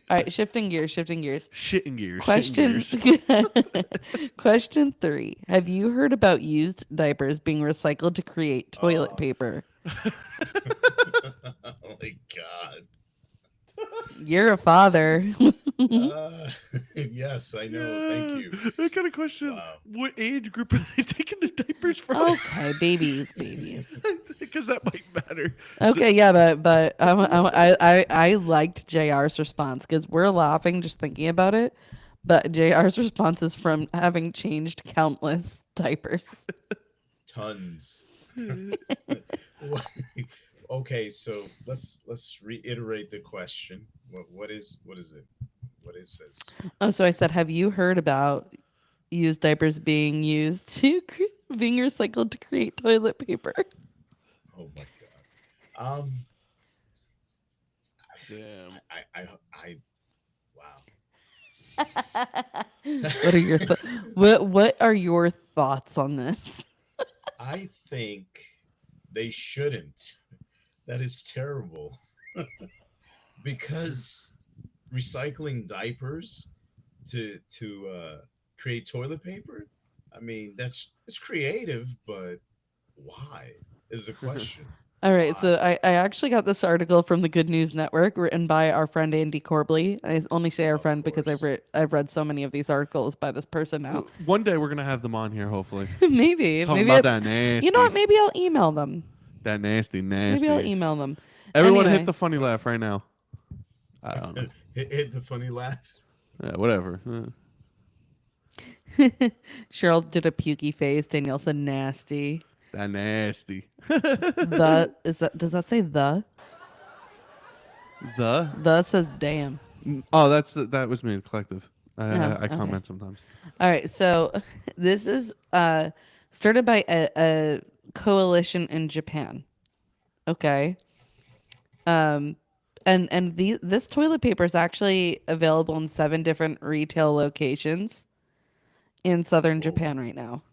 All right, shifting gears. Shitting gears. Question Question 3. Have you heard about used diapers being recycled to create toilet paper? Oh my god. You're a father. Uh, yes, I know. Thank Yeah. you. I got a question. Wow. What age group are they taking the diapers from? Okay, babies. Because that might matter. Okay, yeah, but I liked JR's response because we're laughing just thinking about it. But JR's response is from having changed countless diapers. Tons. What- okay, so let's reiterate the question. What is it? What it says? Oh, so I said, have you heard about used diapers being used to being recycled to create toilet paper? Oh my God. Damn. I wow. What are your what are your thoughts on this? I think they shouldn't. That is terrible because recycling diapers to create toilet paper. I mean, it's creative, but why is the question? All right, Why? so I actually got this article from the Good News Network written by our friend Andy Corbley. I only say our Of friend because course. I've read so many of these articles by this person now. One day we're gonna have them on here, hopefully. maybe Talking maybe about that nasty. you know what? Maybe I'll email them. That nasty. Maybe I'll email them. Everyone hit Anyway. the funny laugh right now. I don't know. Hit the funny laugh. Yeah, whatever. Cheryl did a pukey face. Danielle said nasty. That nasty. The does that say the? The? The says damn. Oh, that was me, collective. I okay. comment sometimes. All right, so this is started by a coalition in Japan. Okay. And this toilet paper is actually available in 7 different retail locations in southern Japan right now.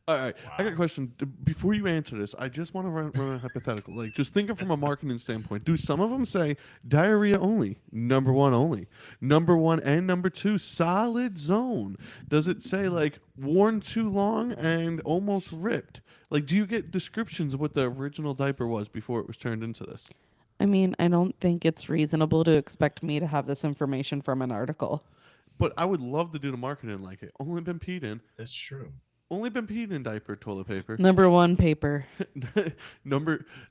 All right, I got a Wow. question. Before you answer this, I just want to run a hypothetical. Like, just think of from a marketing standpoint. Do some of them say diarrhea only, number 1 only, number 1 and number 2 solid zone? Does it say like worn too long and almost ripped? Like, do you get descriptions of what the original diaper was before it was turned into this? I mean, I don't think it's reasonable to expect me to have this information from an article. But I would love to do the marketing like it. Only been peed in. That's true. Only been peed in diaper toilet paper. Number 1 paper.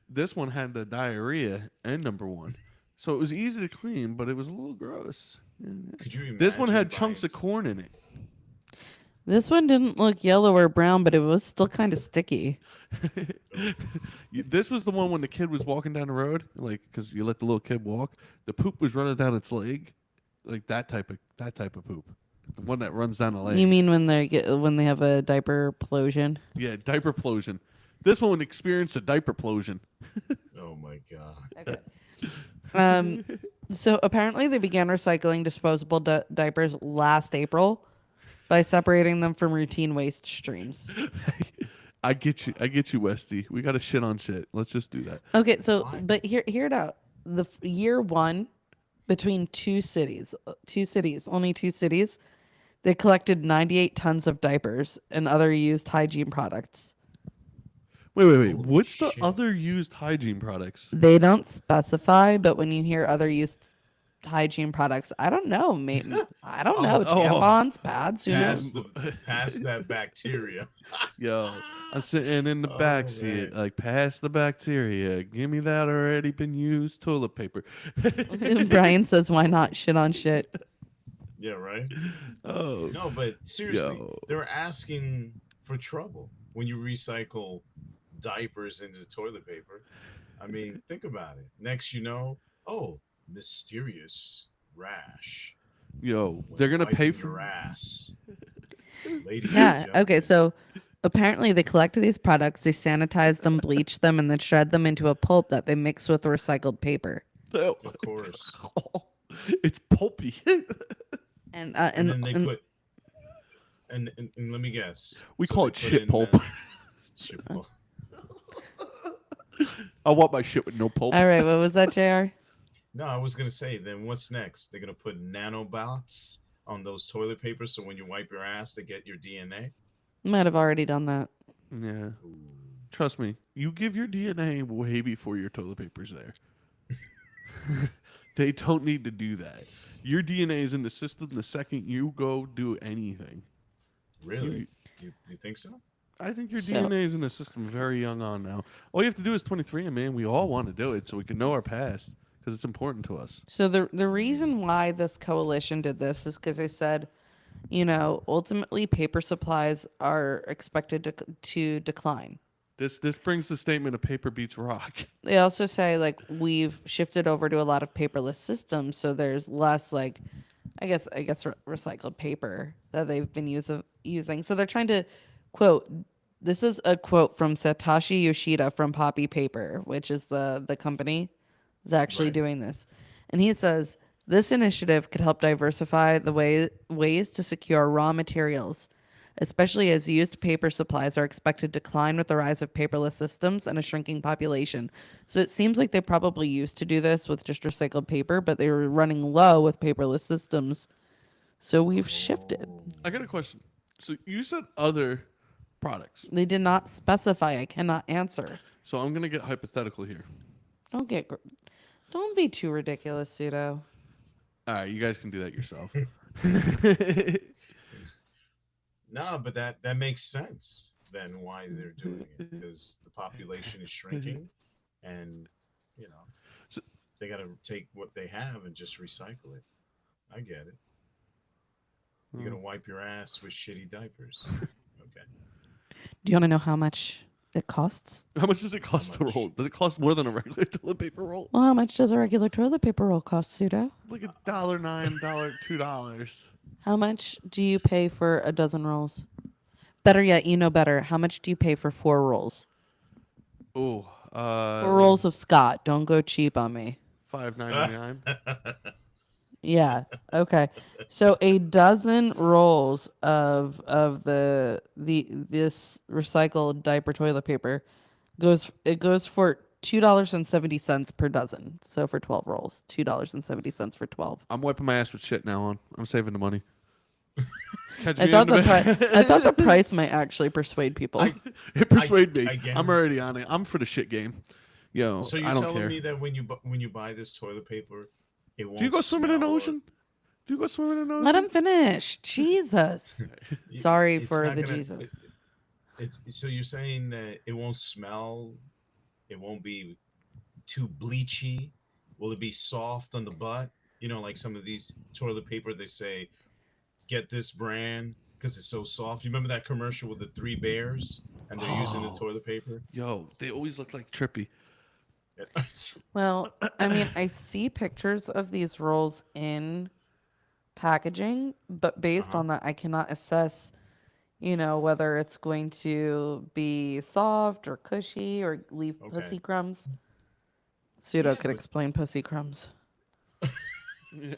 This one had the diarrhea and number 1. So it was easy to clean, but it was a little gross. Could you imagine? This one had chunks of corn in it. This one didn't look yellow or brown, but it was still kind of sticky. This was the one when the kid was walking down the road, like because you let the little kid walk. The poop was running down its leg, like that type of poop. The one that runs down the leg. You mean when they have a diaper plosion? Yeah, diaper plosion. This one experienced a diaper plosion. Oh my God. Okay. So apparently they began recycling disposable diapers last April by separating them from routine waste streams. I get you, Westy. We got to shit on shit. Let's just do that. Okay, so Why? but hear it out. The year 1 between only 2 cities, they collected 98 tons of diapers and other used hygiene products. Wait. Holy What's the shit. other used hygiene products? They don't specify, but when you hear other used hygiene products, I don't know. Maybe I don't know. Tampons, pads, who knows? Past that bacteria. Yo, I'm sitting in the Oh, back seat, man. like past the bacteria. Give me that already been used toilet paper. Brian says, "Why not shit on shit?" Yeah, right. Oh, No, but seriously, Yo. they're asking for trouble when you recycle diapers into toilet paper. I mean, think about it. Next, oh, mysterious rash yo, when they're gonna pay wiping for. your ass, ladies and Yeah. gentlemen. Okay. So apparently they collect these products, they sanitize them, bleach them, and then shred them into a pulp that they mix with recycled paper. Of course. It's pulpy. And And then they put and let me guess. We So call they it put shit in, pulp. shit pulp. I want my shit with no pulp. all right, what was that, Jr? No, I was gonna say. Then what's next? They're gonna put nanobots on those toilet papers, so when you wipe your ass, to get your DNA. Might have already done that. Yeah, Ooh. trust me. You give your DNA way before your toilet paper's there. They don't need to do that. Your DNA is in the system the second you go do anything. Really? You, You think so? I think your So, DNA is in the system very young on now. All you have to do is 23, and man, we all want to do it so we can know our past because it's important to us. so the reason why this coalition did this is because they said, ultimately paper supplies are expected to decline. This brings the statement of paper beats rock. They also say like we've shifted over to a lot of paperless systems, so there's less like, I guess recycled paper that they've been using. So they're trying to quote. This is a quote from Satoshi Yoshida from Poppy Paper, which is the company that's actually Right. doing this, and he says this initiative could help diversify the ways to secure raw materials, especially as used paper supplies are expected to decline with the rise of paperless systems and a shrinking population. So it seems like they probably used to do this with just recycled paper, but they were running low with paperless systems. So we've shifted. Oh. I got a question. So you said other products. They did not specify. I cannot answer. So I'm gonna get hypothetical here. Don't be too ridiculous, Pseudo. All right, you guys can do that yourself. No, but that makes sense then why they're doing it because the population is shrinking, and you know So- they got to take what they have and just recycle it. I get it. You're gonna wipe your ass with shitty diapers. Okay. Do you want to know how much it costs? How much does it cost to much? roll? Does it cost more than a regular toilet paper roll? Well, how much does a regular toilet paper roll cost, Pseudo? Like $1.09, $2. How much do you pay for a dozen rolls? Better yet, you know better. How much do you pay for 4 rolls? Oh, 4 rolls of Scott. Don't go cheap on me. $5.99. Yeah. Okay. So a dozen rolls of this recycled diaper toilet paper goes for $2.70 per dozen. So for 12 rolls, $2.70 for 12. I'm wiping my ass with shit now on. I'm saving the money. Catch I me thought in the I thought the price might actually persuade people. It persuaded me. I get I'm it. already on it. I'm for the shit game. Yo, So I you're don't telling care. me that when you buy this toilet paper, it won't Do you go swimming in the smell or- ocean? Do you go swimming in the ocean? Let him finish. Jesus. Sorry It's for not the gonna- Jesus. It's so you're saying that it won't smell, it won't be too bleachy. Will it be soft on the butt? Like some of these toilet paper, they say get this brand because it's so soft. You remember that commercial with the 3 bears and they're using the Oh. toilet paper? Yo, they always look like Trippy. Well, I mean, I see pictures of these rolls in packaging, but based Uh-huh. on that, I cannot assess, whether it's going to be soft or cushy or leave Okay. pussy crumbs. Pseudo Yeah, could but- explain pussy crumbs.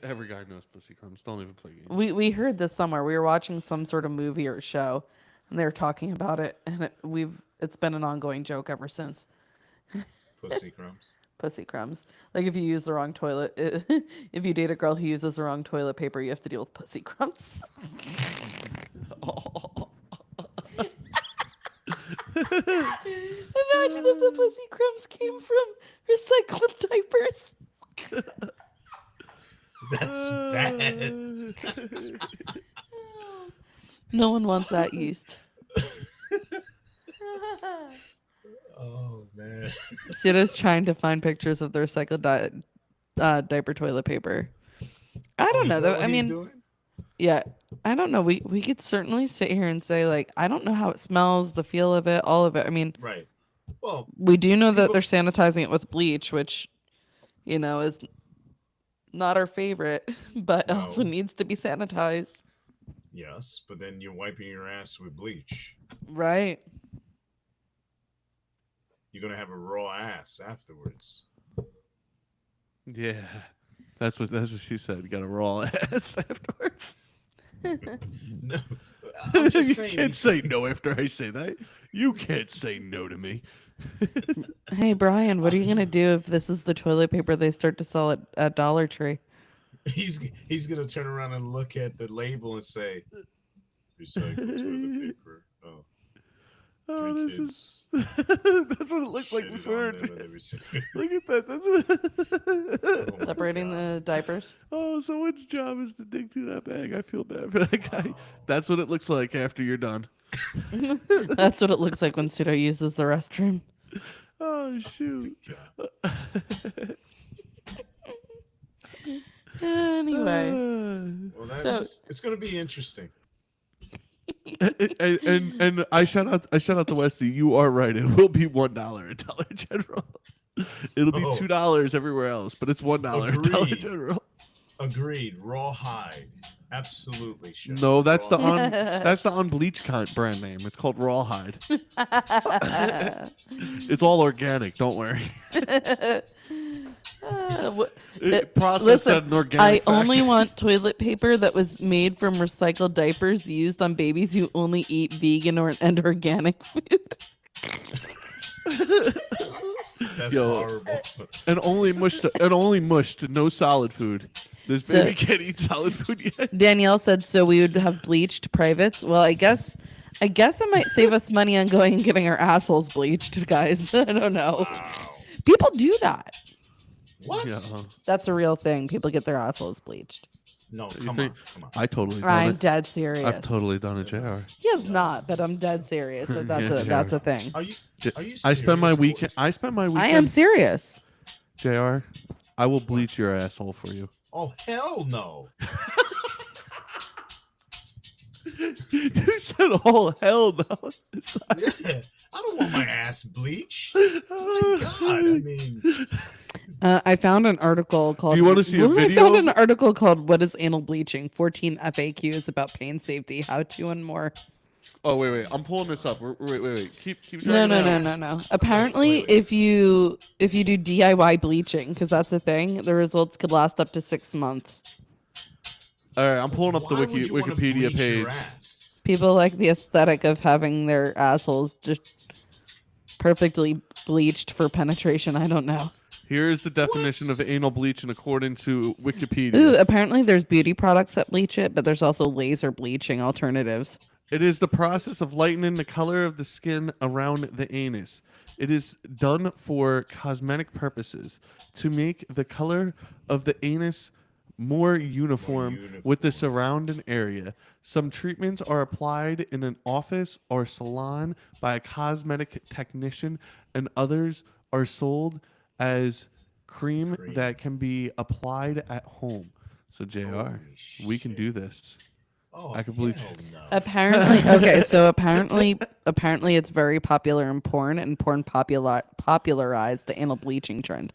Every guy knows pussy crumbs. Don't even play games. We heard this somewhere. We were watching some sort of movie or show, and they were talking about it, and it's been an ongoing joke ever since. Pussy crumbs. Pussy crumbs. Like if you use the wrong toilet, if you date a girl who uses the wrong toilet paper, you have to deal with pussy crumbs. Imagine if the pussy crumbs came from recycled diapers. That's bad. No one wants that yeast. Oh man. Pseudo's trying to find pictures of the recycled diaper toilet paper. I don't know though. I mean, yeah, I don't know. We could certainly sit here and say like I don't know how it smells, the feel of it, all of it. I mean, Right. Well, we do know that people- they're sanitizing it with bleach, which is not our favorite, but also No. needs to be sanitized. yes, but then you're wiping your ass with bleach. Right. You're gonna have a raw ass afterwards. Yeah, that's what she said. You got a raw ass afterwards. No, I'm just You saying. can't say no after I say that. You can't say no to me. Hey Brian, what are you gonna do if this is the toilet paper they start to sell at Dollar Tree? He's gonna turn around and look at the label and say, "Recycled toilet paper." Oh, Oh, Three this is. kids That's what it looks like shitted before. on them and they were saying, Look at that. That's oh my Separating God. the diapers. Oh, someone's job is to dig through that bag. I feel bad for that guy. Wow. That's what it looks like after you're done. That's what it looks like when Pseudo uses the restroom. Oh shoot. God. Anyway, Well, so it's gonna be interesting. and I shout out to Westy. You are right. It will be $1 at Dollar General. It'll be Oh. $2 everywhere else, but it's $1 at Dollar Agreed. General. Agreed. Rawhide. Absolutely sure. No, that's the Rawhide. unbleached brand name. It's called Rawhide. It's all organic. Don't worry. Processed listen, at an organic I factory. only want toilet paper that was made from recycled diapers used on babies who only eat vegan and organic food. That's Yo. horrible. and only mushed, no solid food. This So- baby can't eat solid food yet. Danielle said, so we would have bleached privates. Well, I guess it might save us money on going and getting our assholes bleached, guys. I don't know. Wow. People do that. What? Yeah, That's a real thing. People get their assholes bleached. No, You come think- on. Come on. I totally done I'm it. dead serious. I've totally done it, JR. He has not, but I'm dead serious. That that's a thing. Are you I spend my serious? weekend. I spend my weekend. I am serious. JR, I will bleach your asshole for you. Oh, hell no. You said, "Oh hell no!" Yeah. I don't want my ass bleached. Oh my God. I mean, I found an article called. Do you wanna see a I video found of- an article called "What is Anal Bleaching?" 14 FAQs about pain safety, how to, and more. Oh wait, I'm pulling this up. Wait. Keep. No, dragging it out. no. Apparently, Wait. if you do DIY bleaching, because that's a thing, the results could last up to 6 months. All right, I'm pulling up the why would you wanna Wikipedia bleach page. your ass? People like the aesthetic of having their assholes just perfectly bleached for penetration. I don't know. Here is the definition What? of anal bleaching according to Wikipedia. Ooh, apparently there's beauty products that bleach it, but there's also laser bleaching alternatives. It is the process of lightening the color of the skin around the anus. It is done for cosmetic purposes to make the color of the anus more uniform with the surrounding area. Some treatments are applied in an office or salon by a cosmetic technician, and others are sold as cream Cream. that can be applied at home. So, JR, Holy we can do shit. this. Oh, I could bleach- hell no. Apparently, okay, so apparently it's very popular in porn, and porn popularized the anal bleaching trend.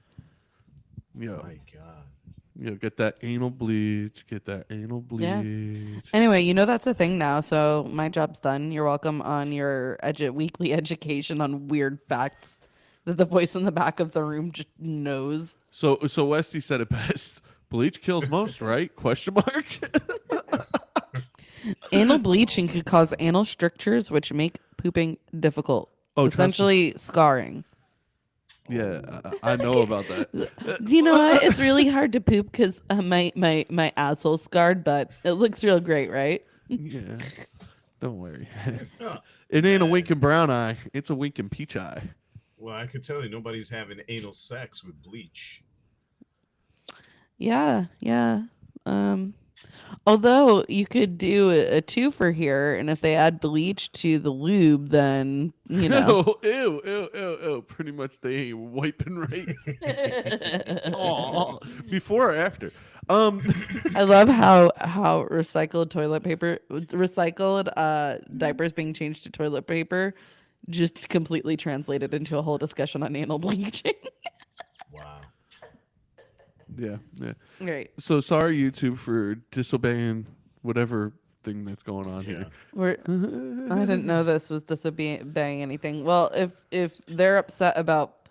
Yo, My God. get that anal bleach. Get that anal bleach. Yeah. Anyway, you know that's a thing now, so my job's done. You're welcome on your weekly education on weird facts that the voice in the back of the room just knows. So Westy said it best. Bleach kills most, right? Question mark. Anal bleaching could cause anal strictures, which make pooping difficult. Oh, Essentially, scarring. Yeah, I know about that. You know what? It's really hard to poop because my asshole's scarred, but it looks real great, right? Yeah, don't worry. Yeah. It ain't a winking brown eye. It's a winking peach eye. Well, I could tell you nobody's having anal sex with bleach. Yeah. Although you could do a twofer here, and if they add bleach to the lube, then you know. Ew. Pretty much they ain't wiping right. Aw. Before or after? I love how recycled diapers being changed to toilet paper just completely translated into a whole discussion on anal bleaching. Wow. Yeah. Right. So sorry, YouTube, for disobeying whatever thing that's going on here. I didn't know this was disobeying anything. Well, if they're upset about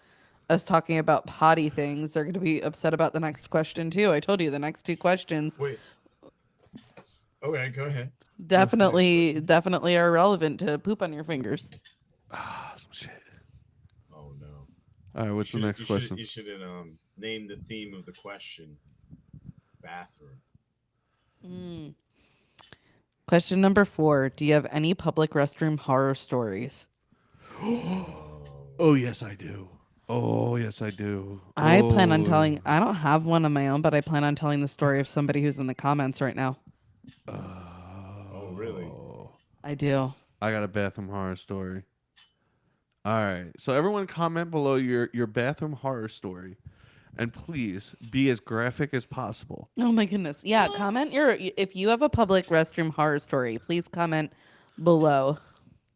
us talking about potty things, they're going to be upset about the next question too. I told you the next 2 questions Wait. Okay, go ahead. definitely are relevant to poop on your fingers. Some shit. Oh no. All right, what's the next question? You should name the theme of the question. Bathroom. Question number 4. Do you have any public restroom horror stories? Oh yes, I do. Oh yes, I do. I plan on Oh. telling. I don't have one of my own, but I plan on telling the story of somebody who's in the comments right now. Oh, really? I do. I got a bathroom horror story. All right. So everyone comment below your bathroom horror story. And please be as graphic as possible. Oh my goodness. Yeah, What? comment your if you have a public restroom horror story, please comment below.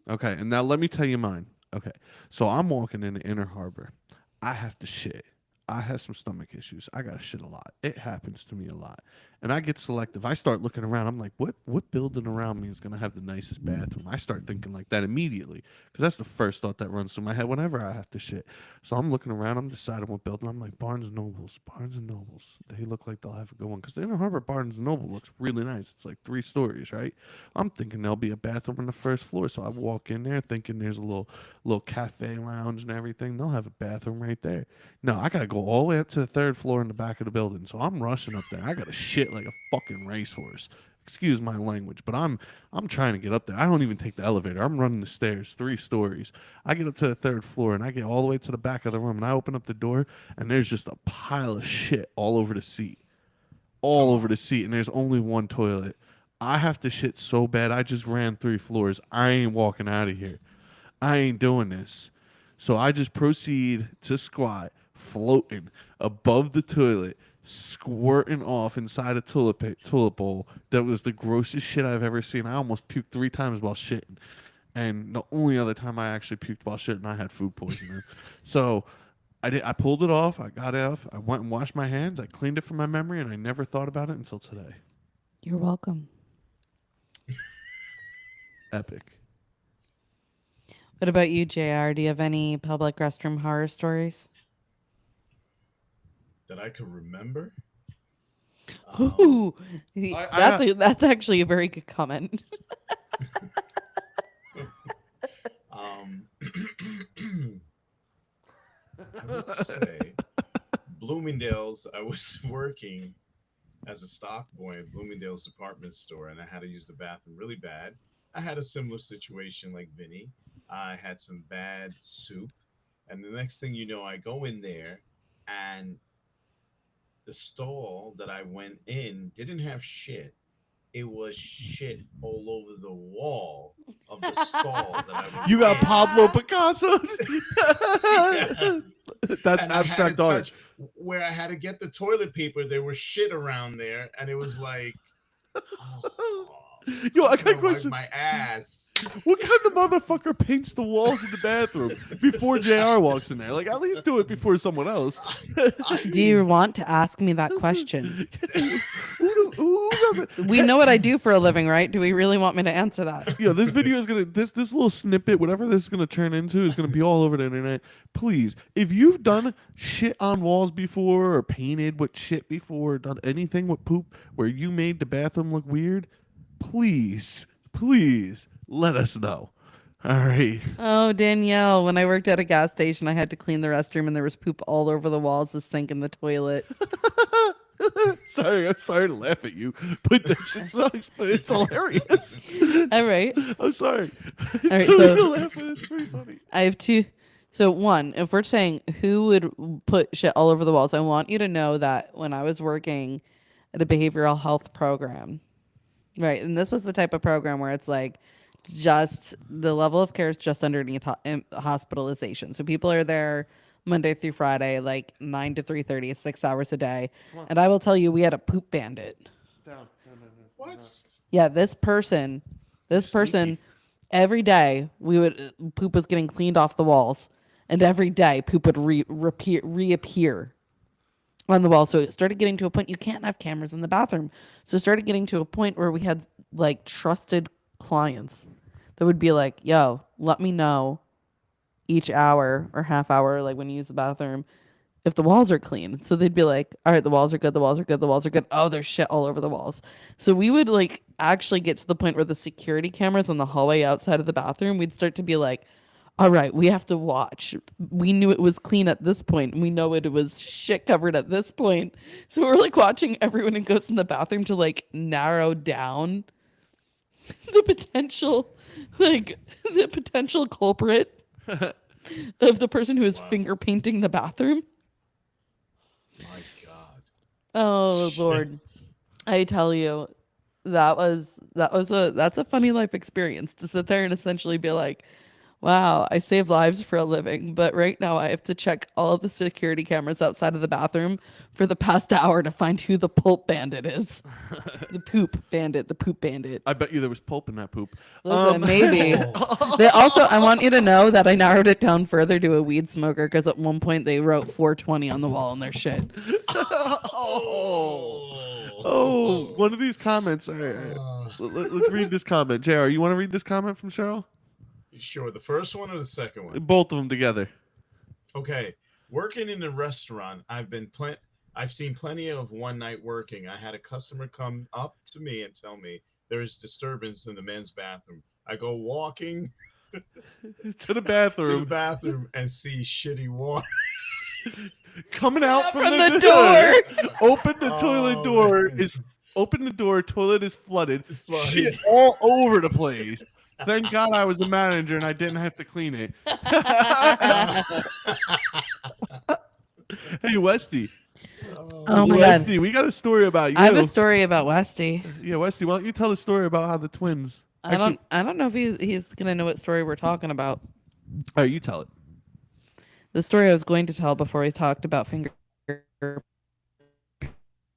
Okay, and now let me tell you mine. Okay. So I'm walking in the inner harbor. I have to shit. I have some stomach issues. I gotta shit a lot. It happens to me a lot. And I get selective. I start looking around. I'm like, what building around me is gonna have the nicest bathroom? I start thinking like that immediately. Because that's the first thought that runs through my head whenever I have to shit. So I'm looking around, I'm deciding what building. I'm like, Barnes and Nobles. Barnes and Nobles. They look like they'll have a good one. Because the Inner Harbor Barnes and Noble looks really nice. It's like 3 stories, right? I'm thinking there'll be a bathroom on the first floor. So I walk in there thinking there's a little cafe lounge and everything. They'll have a bathroom right there. No, I gotta go all the way up to the 3rd floor in the back of the building. So I'm rushing up there. I gotta shit like a fucking racehorse. Excuse my language, but I'm trying to get up there. I don't even take the elevator. I'm running the stairs, 3 stories. I get up to the 3rd floor and I get all the way to the back of the room and I open up the door and there's just a pile of shit all over the seat. All over the seat, and there's only one toilet. I have to shit so bad. I just ran 3 floors. I ain't walking out of here. I ain't doing this. So I just proceed to squat, floating above the toilet, squirting off inside a toilet bowl. That was the grossest shit I've ever seen. I almost puked 3 times while shitting. And the only other time I actually puked while shitting, I had food poisoning. So I pulled it off. I got it off. I went and washed my hands. I cleaned it from my memory, and I never thought about it until today. You're welcome. Epic. What about you, JR? Do you have any public restroom horror stories? That I could remember. Ooh, I- that's actually a very good comment. I would say Bloomingdale's. I was working as a stock boy at Bloomingdale's department store, and I had to use the bathroom really bad. I had a similar situation like Vinny. I had some bad soup, and the next thing you know, I go in there, and the stall that I went in didn't have shit. It was shit all over the wall of the stall that I was You got in. Pablo Picasso. Yeah. That's And I had abstract to art. touch where I had to get the toilet paper. There was shit around there, and it was like, oh, Yo, how I can got a wipe question. my ass. What kind of motherfucker paints the walls in the bathroom before JR walks in there? Like, at least do it before someone else. Do you want to ask me that question? Who's on the- We know what I do for a living, right? Do we really want me to answer that? Yo, this video is gonna this little snippet, whatever this is gonna turn into, is gonna be all over the internet. Please, if you've done shit on walls before, or painted with shit before, or done anything with poop where you made the bathroom look weird, please let us know. All right. Oh, Danielle, when I worked at a gas station, I had to clean the restroom and there was poop all over the walls, the sink, and the toilet. Sorry, I'm sorry to laugh at you, but that shit sucks. But it's hilarious. All right. I'm sorry. All right, so it's pretty funny. I have 2. So, one, if we're saying who would put shit all over the walls, I want you to know that when I was working at a behavioral health program, right, and this was the type of program where it's like just the level of care is just underneath hospitalization. So people are there Monday through Friday, like 9 to 3:30, 6 hours a day. And I will tell you, we had a poop bandit. Down. What? Yeah, this person, every day poop was getting cleaned off the walls, and every day poop would reappear on the wall. So it started getting to a point you can't have cameras in the bathroom. So it started getting to a point where we had like trusted clients that would be like, "Yo, let me know each hour or half hour, like when you use the bathroom, if the walls are clean." So they'd be like, "All right, the walls are good, the walls are good, the walls are good. Oh, there's shit all over the walls." So we would like actually get to the point where the security cameras on the hallway outside of the bathroom, we'd start to be like, "All right, we have to watch. We knew it was clean at this point, and we know it was shit covered at this point." So we're like watching everyone who goes in the bathroom to like narrow down the potential, like the potential culprit. of the person who is Wow. finger painting the bathroom. My God. Oh Lord, I tell you, that's a funny life experience to sit there and essentially be like, wow, I save lives for a living, but right now I have to check all of the security cameras outside of the bathroom for the past hour to find who the pulp bandit is. The poop bandit. I bet you there was pulp in that poop. Listen, maybe. Oh. They also, I want you to know that I narrowed it down further to a weed smoker because at one point they wrote 420 on the wall in their shit. Oh, one of these comments. All right. Let's read this comment. JR, you want to read this comment from Cheryl? Sure. The first one or the second one? Both of them together. Okay. Working in a restaurant, I've seen plenty of one night working. I had a customer come up to me and tell me there is disturbance in the men's bathroom. I go walking To the to the bathroom. bathroom and see shitty water. Coming out from the door. Open the toilet Oh, door. man. Open the door. Toilet is flooded. It's flooded. Shit all over the place. Thank God I was a manager and I didn't have to clean it. Hey, Westy. Oh my God. Westy, we got a story about you. I have a story about Westy. Yeah, Westy, why don't you tell the story about how the twins... I don't know if he's gonna know what story we're talking about. Oh, you tell it. The story I was going to tell before we talked about finger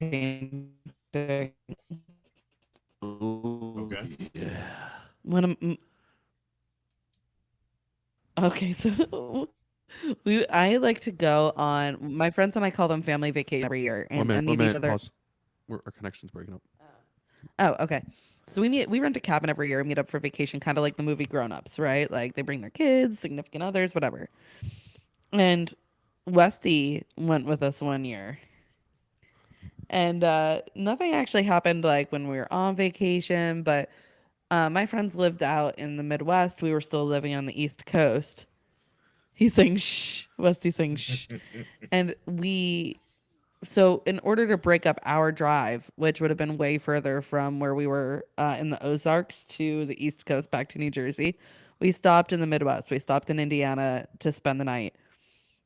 painting. Okay. Yeah. Okay, so I like to go on, my friends and I call them family vacation every year, and meet each other. Pause. Our connection's breaking up. Oh, okay. So we rent a cabin every year and meet up for vacation, kind of like the movie Grown Ups, right? Like they bring their kids, significant others, whatever. And Westy went with us one year. And nothing actually happened like when we were on vacation, but my friends lived out in the Midwest. We were still living on the East Coast. He's saying shh. Westy's saying shh. And so in order to break up our drive, which would have been way further from where we were in the Ozarks to the East Coast back to New Jersey, we stopped in the Midwest. We stopped in Indiana to spend the night.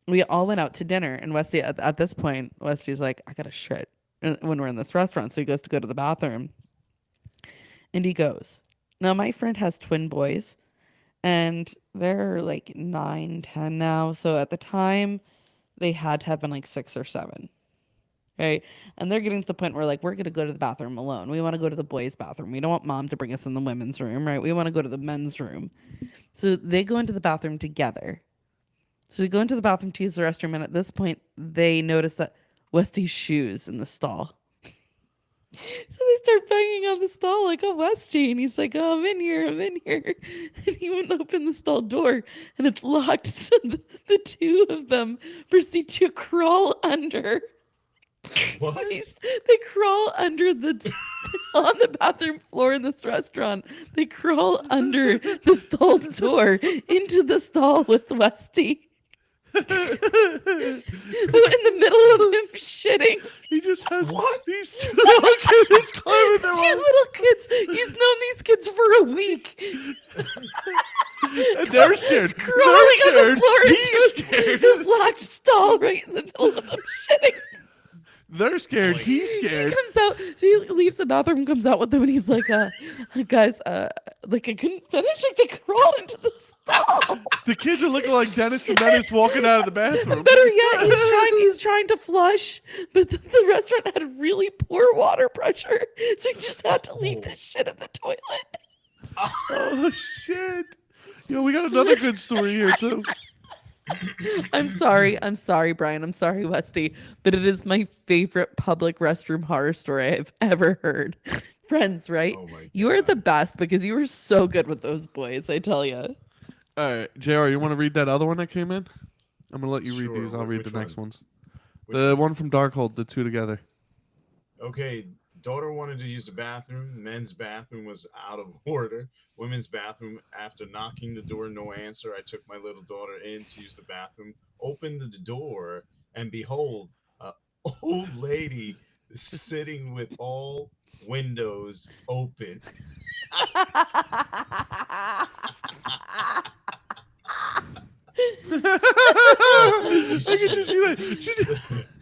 We all went out to dinner, and Westy, at this point, Westy's like, I got to shit when we're in this restaurant. So he goes to go to the bathroom, and he goes. Now, my friend has twin boys, and they're like 9, 10 now. So at the time, they had to have been like 6 or 7. Right. And they're getting to the point where like, we're going to go to the bathroom alone. We want to go to the boys' bathroom. We don't want mom to bring us in the women's room. Right. We want to go to the men's room. So they go into the bathroom together. So they go into the bathroom to use the restroom. And at this point, they notice that Westy's shoes in the stall. So they start banging on the stall like, oh, Westy. And he's like, oh, I'm in here. And he went and opened the stall door and it's locked. So the two of them proceed to crawl under. What? They crawl under on the bathroom floor in this restaurant. They crawl under the stall door into the stall with Westy. In the middle of him shitting. He just has What? these two little kids climbing their Two little kids. He's known these kids for a week. And they're scared. Crawling on the floor He's into scared. his locked stall right in the middle of him shitting. They're scared. He's scared. He comes out. So he leaves the bathroom, comes out with them, and he's like, guys, like I couldn't finish. Like they crawled into the stall. The kids are looking like Dennis the Menace walking out of the bathroom. Better yet, he's trying to flush, but the restaurant had really poor water pressure, so he just had to leave the shit in the toilet. Oh shit! Yo, we got another good story here too. I'm sorry, Brian. I'm sorry, Westy, but it is my favorite public restroom horror story I've ever heard. Friends, right? Oh my You are God. the best because you were so good with those boys. I tell you. All right, JR, you want to read that other one that came in? I'm gonna let you read Sure, these. I'll read the which next one? ones. Which The one from Darkhold, the two together. Okay, daughter wanted to use the bathroom. Men's bathroom was out of order. Women's bathroom, after knocking the door, no answer. I took my little daughter in to use the bathroom, opened the door, and behold, an old lady sitting with all windows open. I can just see that.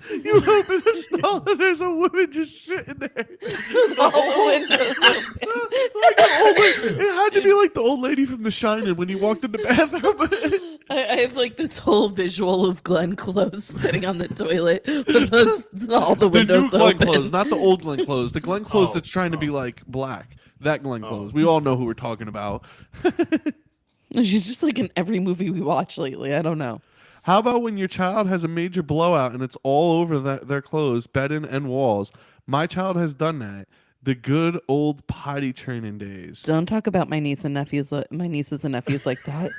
You open the stall and there's a woman just sitting there. All windows open. Like the old lady. It had to be like the old lady from The Shining when you walked in the bathroom. I have like this whole visual of Glenn Close sitting on the toilet with all the The new windows Glenn open. Close, not the old Glenn Close. The Glenn Close Oh, that's trying to be like black. That Glenn Close. We all know who we're talking about. She's just like in every movie we watch lately. I don't know. How about when your child has a major blowout and it's all over their clothes, bedding, and walls? My child has done that. The good old potty training days. Don't talk about my nieces and nephews like that.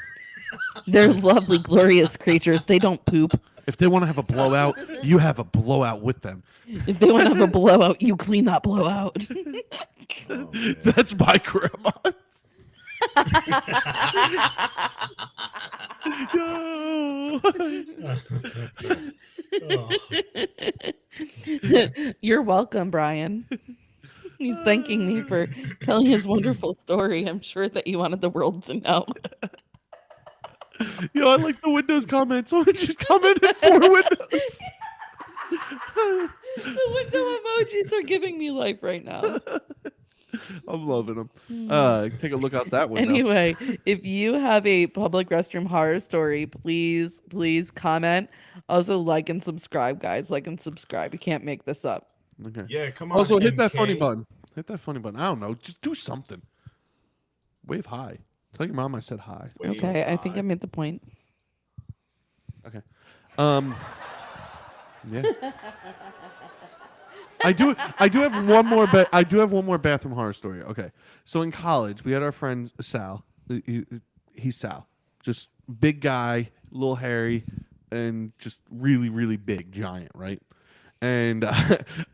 They're lovely, glorious creatures. They don't poop. If they want to have a blowout, you have a blowout with them. If they want to have a blowout, you clean that blowout. Oh, man. That's my grandma. No. Oh. You're welcome, Brian. He's thanking me for telling his wonderful story. I'm sure that you wanted the world to know. Yo, I like the Windows comment. Someone just commented 4 windows. The window emojis are giving me life right now. I'm loving them. Take a look out that window. Anyway, if you have a public restroom horror story, please comment. Also, like and subscribe, guys. Like and subscribe. You can't make this up. Okay. Yeah, come on. Also, hit that MK. funny button. Hit that funny button. I don't know. Just do something. Wave hi. Tell your mom I said hi. Wave Okay, I think hi. I made the point. Okay. Yeah. I do have one more bathroom horror story. Okay. So in college, we had our friend Sal. He's Sal. Just big guy, little hairy, and just really, really big, giant, right? And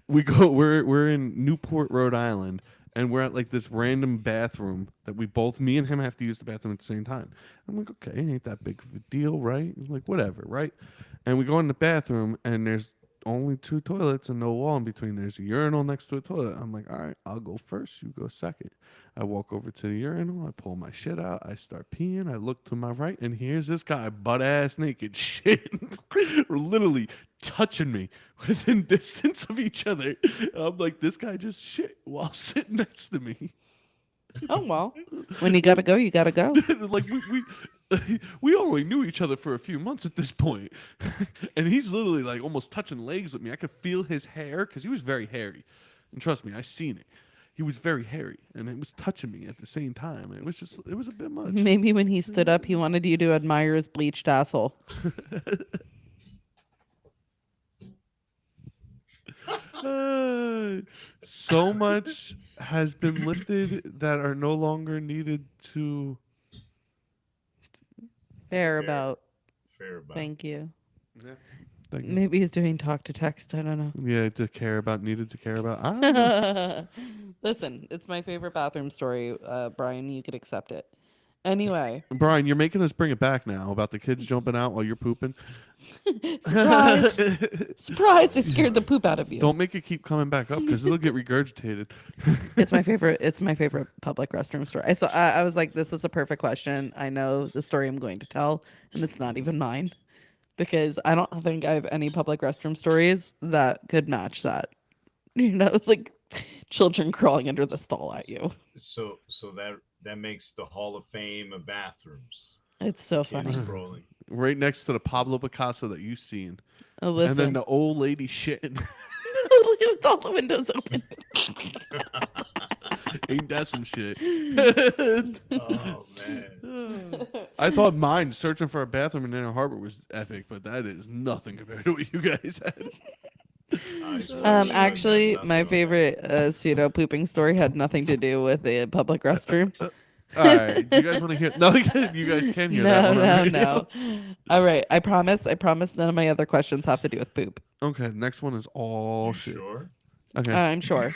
we're in Newport, Rhode Island, and we're at like this random bathroom that me and him have to use the bathroom at the same time. I'm like, okay, ain't that big of a deal, right? He's like, whatever, right? And we go in the bathroom, and there's only 2 toilets and no wall in between. There's a urinal next to a toilet. I'm like, all right, I'll go first. You go second. I walk over to the urinal. I pull my shit out. I start peeing. I look to my right, and here's this guy butt ass naked shit, literally touching me within distance of each other. I'm like, this guy just shit while sitting next to me. Oh well, when you gotta go, you gotta go. Like we only knew each other for a few months at this point, and he's literally like almost touching legs with me. I could feel his hair because he was very hairy, and trust me, I seen it. He was very hairy, and it was touching me at the same time. And it was a bit much. Maybe when he stood up, he wanted you to admire his bleached asshole. So much has been lifted that are no longer needed to. Fair about. Fair about. Thank you. Yeah. Thank you. Maybe he's doing talk to text. I don't know. Yeah, needed to care about. I don't know. Listen, it's my favorite bathroom story. Brian, you could accept it. Anyway. Brian, you're making us bring it back now about the kids jumping out while you're pooping. Surprise! Surprise! They scared the poop out of you. Don't make it keep coming back up because it'll get regurgitated. It's my favorite. It's my favorite public restroom story. I was like, this is a perfect question. I know the story I'm going to tell, and it's not even mine because I don't think I have any public restroom stories that could match that. You know, like children crawling under the stall at you. So that makes the Hall of Fame of bathrooms. It's so Kids funny. crawling. Right next to the Pablo Picasso that you've seen. Oh, listen. And then the old lady shitting. With all the windows open. Ain't that some shit? Oh man. I thought mine searching for a bathroom in Inner Harbor was epic, but that is nothing compared to what you guys had. Actually, my favorite pseudo pooping story had nothing to do with a public restroom. All right, do you guys want to hear? No, you guys can hear that one. No. All right, I promise none of my other questions have to do with poop. Okay, next one is all You shit. sure? Okay, I'm sure.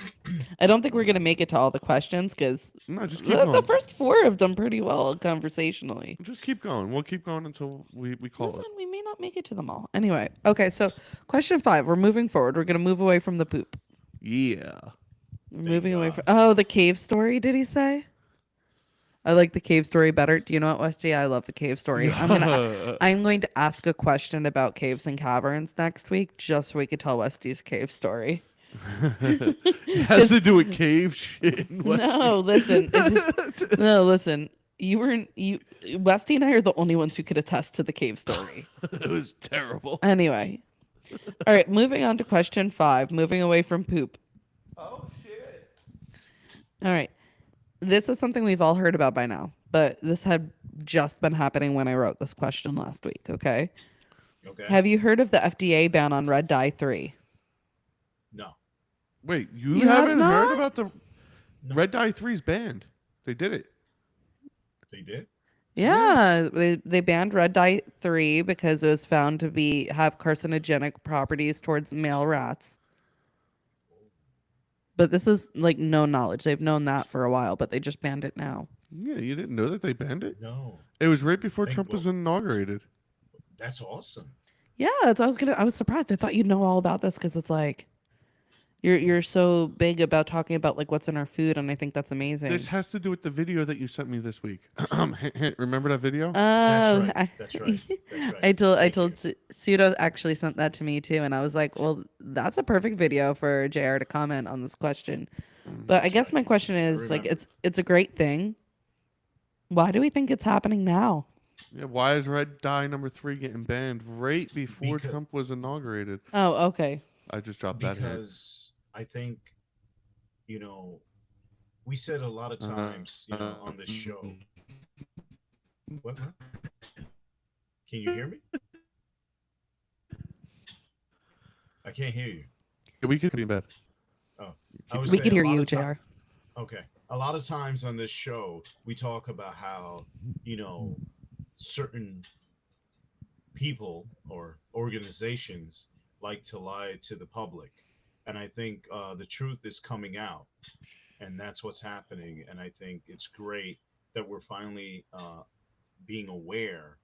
I don't think we're gonna make it to all the questions because no, just keep the going. first 4 have done pretty well conversationally. Just keep going. We'll keep going until we call Listen, it. we may not make it to them all. Anyway, okay. So, question 5. We're moving forward. We're gonna move away from the poop. Yeah. We're moving away from. Oh, the cave story. Did he say? I like the cave story better. Do you know what, Westy? I love the cave story. I'm going to ask a question about caves and caverns next week, just so we could tell Westy's cave story. It has to do with cave shit. No, listen. No, listen. Westy and I are the only ones who could attest to the cave story. It was terrible. Anyway. All right, moving on to question 5, moving away from poop. Oh, shit. All right. This is something we've all heard about by now, but this had just been happening when I wrote this question last week, okay? Okay. Have you heard of the FDA ban on Red Dye 3? No. Wait, you You have haven't not? heard about the Red Dye 3's banned? They did it. They did? Yeah, they banned Red Dye 3 because it was found to have carcinogenic properties towards male rats. But this is like known knowledge. They've known that for a while, but they just banned it now. Yeah, you didn't know that they banned it? No. It was right before Thank Trump was God. inaugurated. That's awesome. Yeah, that's what I was surprised. I thought you'd know all about this because it's like you're so big about talking about like what's in our food, and I think that's amazing. This has to do with the video that you sent me this week. Remember that video? Oh, That's right. That's right. That's right. I Thank told you. Pseudo actually sent that to me too, and I was like, well, that's a perfect video for Jere to comment on this question. But I guess my question is like, remember. it's a great thing. Why do we think it's happening now? Yeah, why is Red Dye number 3 getting banned right before Because- Trump was inaugurated? Oh, okay. I just dropped that hint. Because I think, we said a lot of times, on this show. What? Can you hear me? I can't hear you. Yeah, we could be in bed. Oh, We could hear you, Jr. Okay. A lot of times on this show, we talk about how, certain people or organizations like to lie to the public. And I think the truth is coming out. And that's what's happening. And I think it's great that we're finally being aware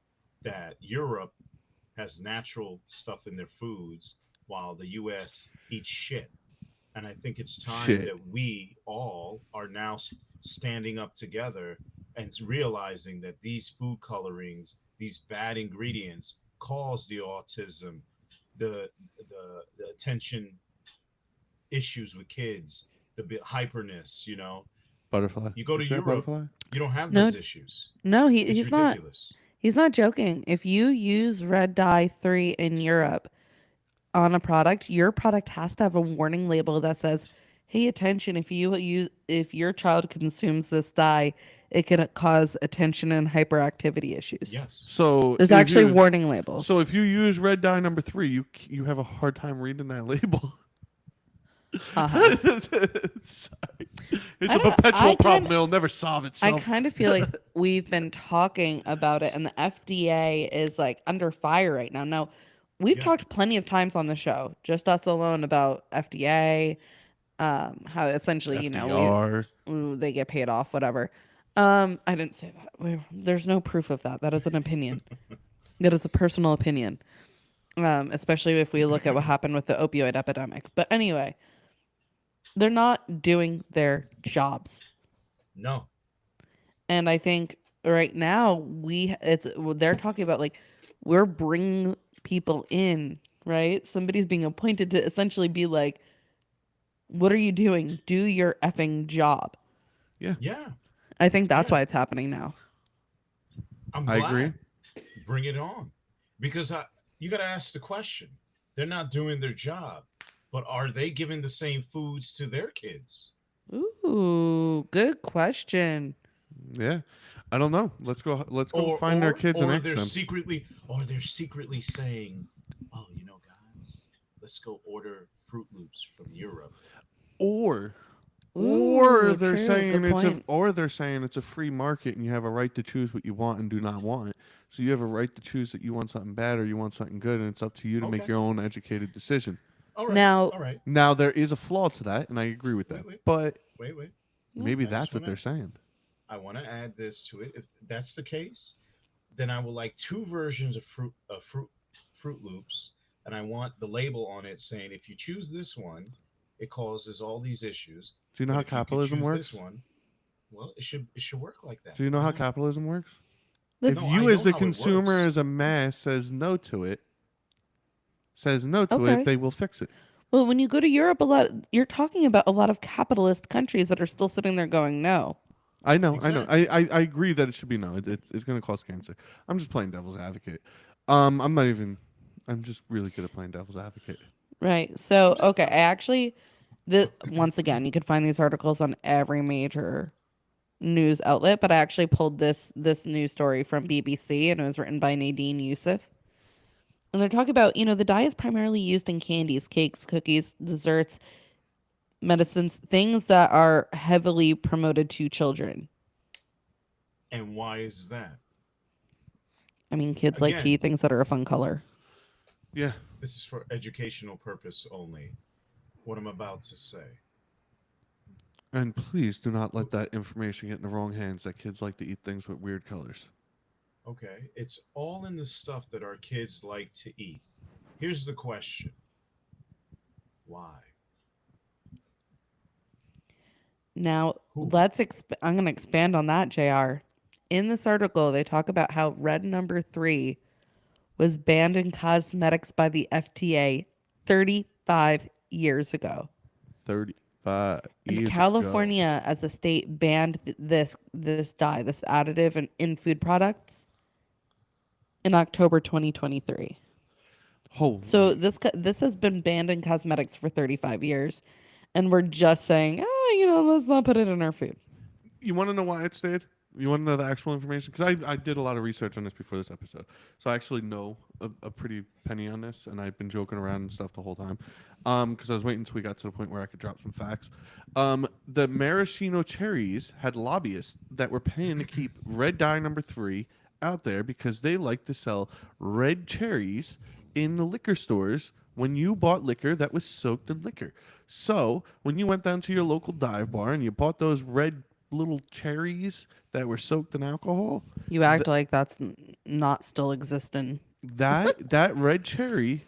that Europe has natural stuff in their foods while the US eats shit. And I think it's time that we all are now standing up together and realizing that these food colorings, these bad ingredients, cause the autism, the attention issues with kids, the hyperness. Butterfly. You go to Is that Europe, butterfly? you don't have No, those issues. No, It's he's not. ridiculous. He's not joking. If you use Red Dye 3 in Europe on a product, your product has to have a warning label that says, "Hey, attention! If your child consumes this dye, it could cause attention and hyperactivity issues." Yes. So There's if actually you- warning labels. So if you use Red Dye number 3, you have a hard time reading that label. Uh-huh. Sorry. It's I a don't- perpetual I problem. kinda- It'll never solve I itself. kind of feel like we've been talking about it, and the FDA is like under fire right now. Now, we've Yeah. talked plenty of times on the show, just us alone, about FDA, how essentially, FDR. they get paid off, whatever. I didn't say that. There's no proof of that. That is an opinion. That is a personal opinion. Especially if we look at what happened with the opioid epidemic. But anyway, they're not doing their jobs. No. And I think right now they're talking about like we're bringing people in, right? Somebody's being appointed to essentially be like, what are you doing? Do your effing job. Yeah. I think that's Yeah. why it's happening now. I'm I glad. agree. Bring it on. Because you got to ask the question. They're not doing their job, but are they giving the same foods to their kids? Ooh, good question. Yeah. I don't know. Let's go find their kids and ask they're them. they're secretly saying, "Oh, guys, let's go order Fruit Loops from Europe." Or Ooh, they're true, saying good it's point. a free market and you have a right to choose what you want and do not want. So you have a right to choose that you want something bad or you want something good, and it's up to you to make Okay. your own educated decision. All right. Now- all right. Now there is a flaw to that, and I agree with that. Wait. But Wait. maybe I that's just what wanna- they're saying. I want to add this to it. If that's the case, then I would like 2 versions of Fruit Loops, and I want the label on it saying if you choose this one, it causes all these issues. Do you know But how if you could capitalism choose works? This one, Well, it should work like that. Do you know Why how not? capitalism works? The, If No, I you, as know the how it consumer, works. as a mass, says no to it, okay. they will fix it. Well, when you go to Europe, you're talking about a lot of capitalist countries that are still sitting there going, no. I know, I know. Exactly. I agree that it should be no. It's going to cause cancer. I'm just playing devil's advocate. I'm not even. I'm just really good at playing devil's advocate. Right. So, okay, I actually, once again, you could find these articles on every major news outlet, but I actually pulled this news story from BBC, and it was written by Nadine Youssef. And they're talking about, the dye is primarily used in candies, cakes, cookies, desserts, medicines, things that are heavily promoted to children. And why is that? I mean, kids like to Again, eat things that are a fun color. Yeah. this is for educational purpose only. What I'm about to say. And please do not let that information get in the wrong hands. That kids like to eat things with weird colors. Okay, it's all in the stuff that our kids like to eat. Here's the question. Why? Now, Who? I'm going to expand on that, JR. In this article, they talk about how red number 3 was banned in cosmetics by the FDA 35 years ago. 35 And years ago. California, as a state, banned this dye, this additive in food products in October 2023. Holy. So this has been banned in cosmetics for 35 years, and we're just saying, let's not put it in our food. You want to know why it stayed? You want to know the actual information? Because I did a lot of research on this before this episode. So I actually know a pretty penny on this, and I've been joking around and stuff the whole time. Because I was waiting until we got to the point where I could drop some facts. The maraschino cherries had lobbyists that were paying to keep red dye number 3 out there because they like to sell red cherries in the liquor stores when you bought liquor that was soaked in liquor. So when you went down to your local dive bar and you bought those red little cherries that were soaked in alcohol, You act like that's not still existing. that red cherry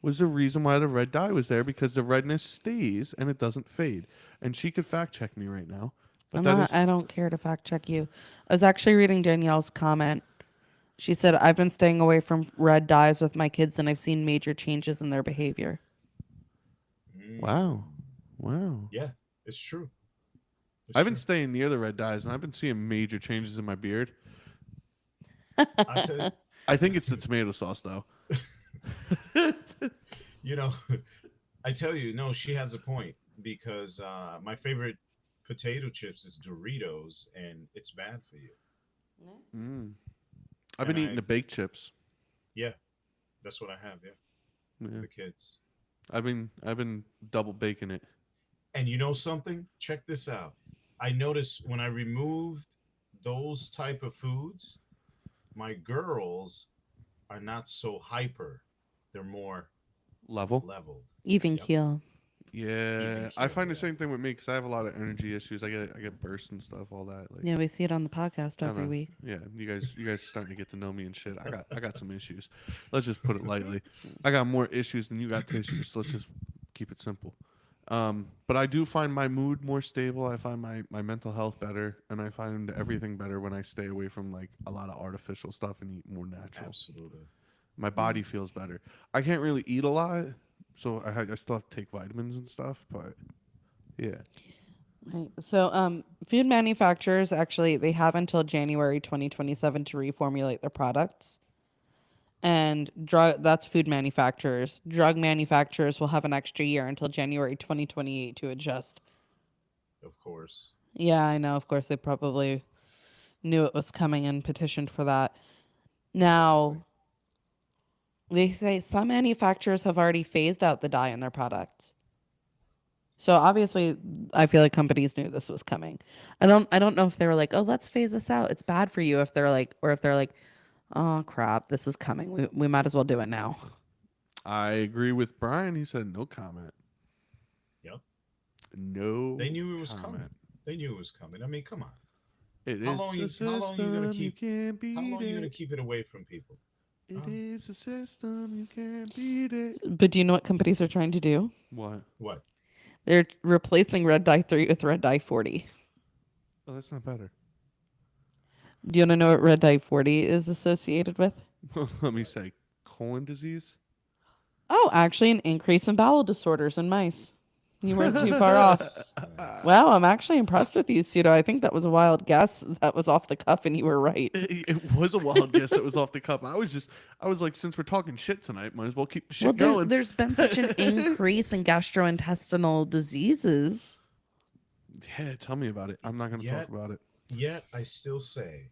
was the reason why the red dye was there, because the redness stays and it doesn't fade. And she could fact check me right now, but I don't care to fact check you. I was actually reading Danielle's comment. She said, I've been staying away from red dyes with my kids and I've seen major changes in their behavior. Wow. Mm, Wow. yeah, it's true. It's I've been true. staying near the red dyes and I've been seeing major changes in my beard. I said, I think it's the tomato sauce though. you know, I tell you, no, she has a point because my favorite potato chips is Doritos, and it's bad for you. Mm. I've And been eating the baked chips. yeah, that's what I have. Yeah, Yeah. the kids. I've been double baking it. And you know something? Check this out. I noticed when I removed those type of foods, my girls are not so hyper. They're more Level. leveled. Even Yep. keel. Yeah, Even I keel. find the Yeah. same thing with me because I have a lot of energy issues. I get bursts and stuff, all that. Like, Yeah, we see it on the podcast I don't every know. week. Yeah, you guys are starting to get to know me and shit. I got some issues. Let's just put it lightly. I got more issues than you got tissues. So let's just keep it simple. But I do find my mood more stable. I find my mental health better, and I find everything better when I stay away from like a lot of artificial stuff and eat more natural. Absolutely. My body feels better. I can't really eat a lot, so I still have to take vitamins and stuff. But yeah, Right. So, food manufacturers actually they have until January 2027 to reformulate their products. And that's food manufacturers. Drug manufacturers will have an extra year until January 2028 to adjust. Of course. Yeah, I know. Of course, they probably knew it was coming and petitioned for that. Exactly. Now, they say some manufacturers have already phased out the dye in their products. So obviously, I feel like companies knew this was coming. I don't know if they were like, "Oh, let's phase this out. It's bad for you." If they're like, or if they're like, "Oh crap, this is coming. We might as well do it now." I agree with Brian. He said no comment. Yep. No They knew it was coming. comment. They knew it was coming. I mean, come on. It How is long a you how long you gonna system, you keep can't how beat long you gonna it. keep it away from people? It Huh? is a system, you can't beat it. But do you know what companies are trying to do? What? What? They're replacing Red Dye 3 with Red Dye 40. Oh, that's not better. Do you want to know what red dye 40 is associated with? Let me say, colon disease. Oh, actually, an increase in bowel disorders in mice. You weren't too far off. Nice, nice. Wow, I'm actually impressed with you, Pseudo. I think that was a wild guess. That was off the cuff, and you were right. It was a wild guess that was off the cuff. I was like, since we're talking shit tonight, might as well keep the shit going. There's been such an increase in gastrointestinal diseases. Yeah, tell me about it. I'm not going to talk about it. Yet I still say,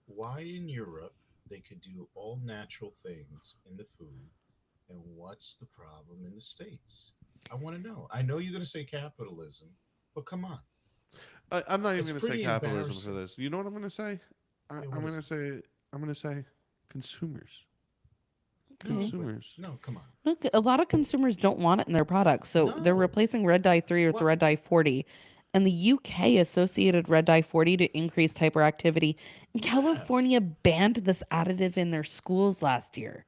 why in Europe they could do all natural things in the food, and what's the problem in the States? I want to know. I know you're going to say capitalism, but come on. I'm not even It's going to say pretty capitalism embarrassing. for this. You know what I'm going to say? Yeah, I'm what going to is say. I'm going to say consumers. Okay. Consumers. No, come on. Look, a lot of consumers don't want it in their products, so they're No. replacing red dye 3 with What? red dye 40. And the UK associated red dye 40 to increased hyperactivity. And Yeah. California banned this additive in their schools last year.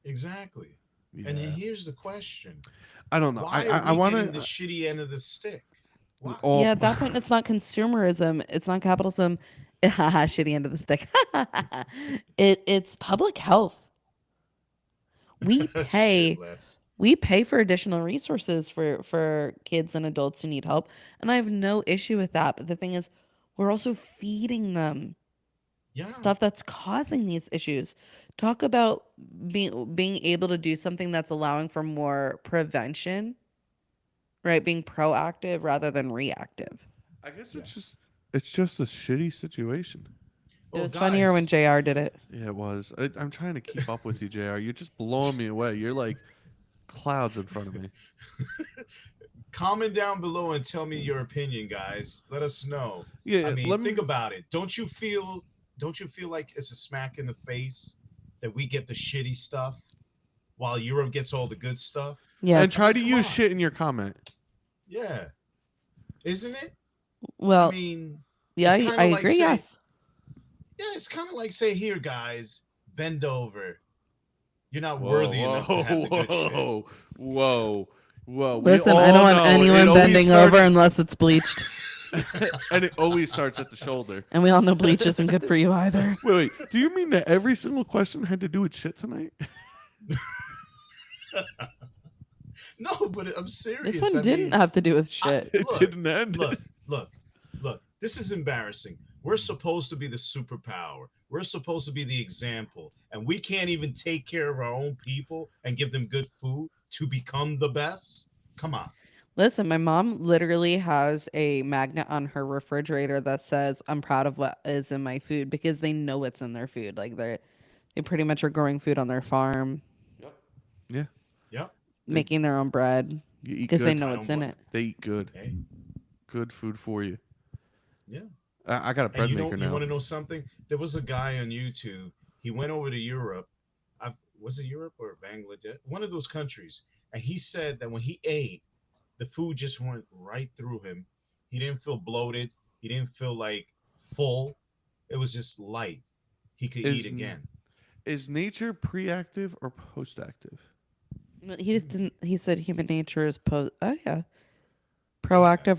Exactly. Yeah. And then here's the question. I don't know. Why I are we want getting to. the shitty end of the stick? Why? Yeah, at that point, it's not consumerism. It's not capitalism. Shitty end of the stick. It's public health. We pay Shit, Les. we pay for additional resources for kids and adults who need help, and I have no issue with that. But the thing is, we're also feeding them Yeah. stuff that's causing these issues. Talk about being able to do something that's allowing for more prevention, right? Being proactive rather than reactive. I guess Yes. it's just a shitty situation. It Oh, was funnier when guys, JR did it. Yeah, it was. I'm trying to keep up with you, Jr. You're just blowing me away. You're like clouds in front of me. comment down below and tell me your opinion, guys. Let us know. Yeah, I mean, let me. think about it. Don't you feel like it's a smack in the face that we get the shitty stuff while Europe gets all the good stuff? Yes. And try to Come use on. shit in your comment. Yeah. Isn't it? Well, I mean, yeah, it's I kinda like agree. say- Yes. yeah, it's kind of like say, here, guys, bend over. You're not Whoa, worthy enough to have the good shit. whoa. Listen, I don't want anyone bending over unless it's bleached. And it always starts at the shoulder. And we all know bleach isn't good for you either. Wait. Do you mean that every single question had to do with shit tonight? No, but I'm serious. This one I didn't mean, have to do with shit. It Look, didn't end. look. This is embarrassing. We're supposed to be the superpower. We're supposed to be the example. And we can't even take care of our own people and give them good food to become the best? Come on. Listen, my mom literally has a magnet on her refrigerator that says, "I'm proud of what is in my food," because they know what's in their food. Like they pretty much are growing food on their farm, Yep. making their own bread You eat because they good. know I what's don't in blame it. They eat good. Hey, Good food for you. yeah. I got a bread And you maker know, you now. want to know something? There was a guy on YouTube. He went over to Europe. Was it Europe or Bangladesh? One of those countries. And he said that when he ate, the food just went right through him. He didn't feel bloated. He didn't feel like full. It was just light. He could Is eat again. Is nature pre-active or post-active? He just didn't. He said human nature is proactive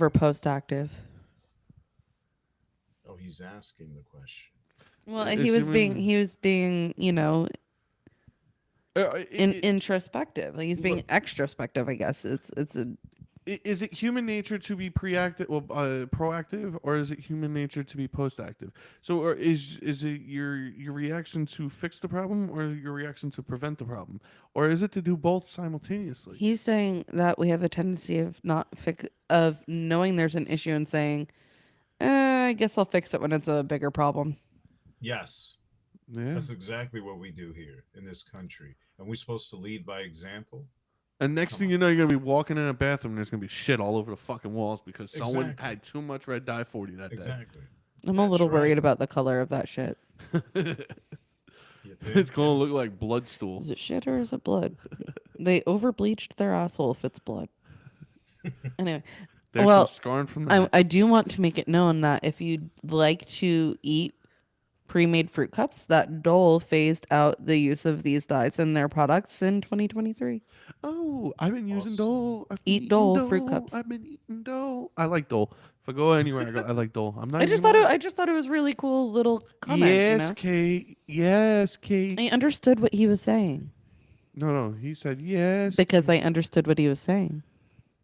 or post-active. Oh, he's asking the question. Well, Is he was human- being, introspective. Like he's being Look- extrospective, I guess. Is it human nature to be proactive, or is it human nature to be post-active? So, or is it your reaction to fix the problem, or your reaction to prevent the problem, or is it to do both simultaneously? He's saying that we have a tendency of knowing there's an issue and saying, I guess I'll fix it when it's a bigger problem. Yes. Yeah. That's exactly what we do here in this country. And we're supposed to lead by example. And next thing you know, you're gonna be walking in a bathroom, and there's gonna be shit all over the fucking walls because someone Exactly. had too much red dye 40 that Exactly. I'm a That's little worried right. about the color of that shit. day. You think? It's gonna look like blood stool. Is it shit or is it blood? They over bleached their asshole if it's blood. Anyway, There's well, some scarring from that. I do want to make it known that if you'd like to eat pre-made fruit cups, that Dole phased out the use of these dyes in their products in 2023. Oh, I've been using Awesome. Dole. I've been Eat eating Dole fruit cups. I've been eating Dole. I like Dole. If I go anywhere, I like Dole. I'm not. I just thought it was really cool little comment. Yes, Kate. Yes, Kate. I understood what he was saying. No. He said yes. Because I understood what he was saying.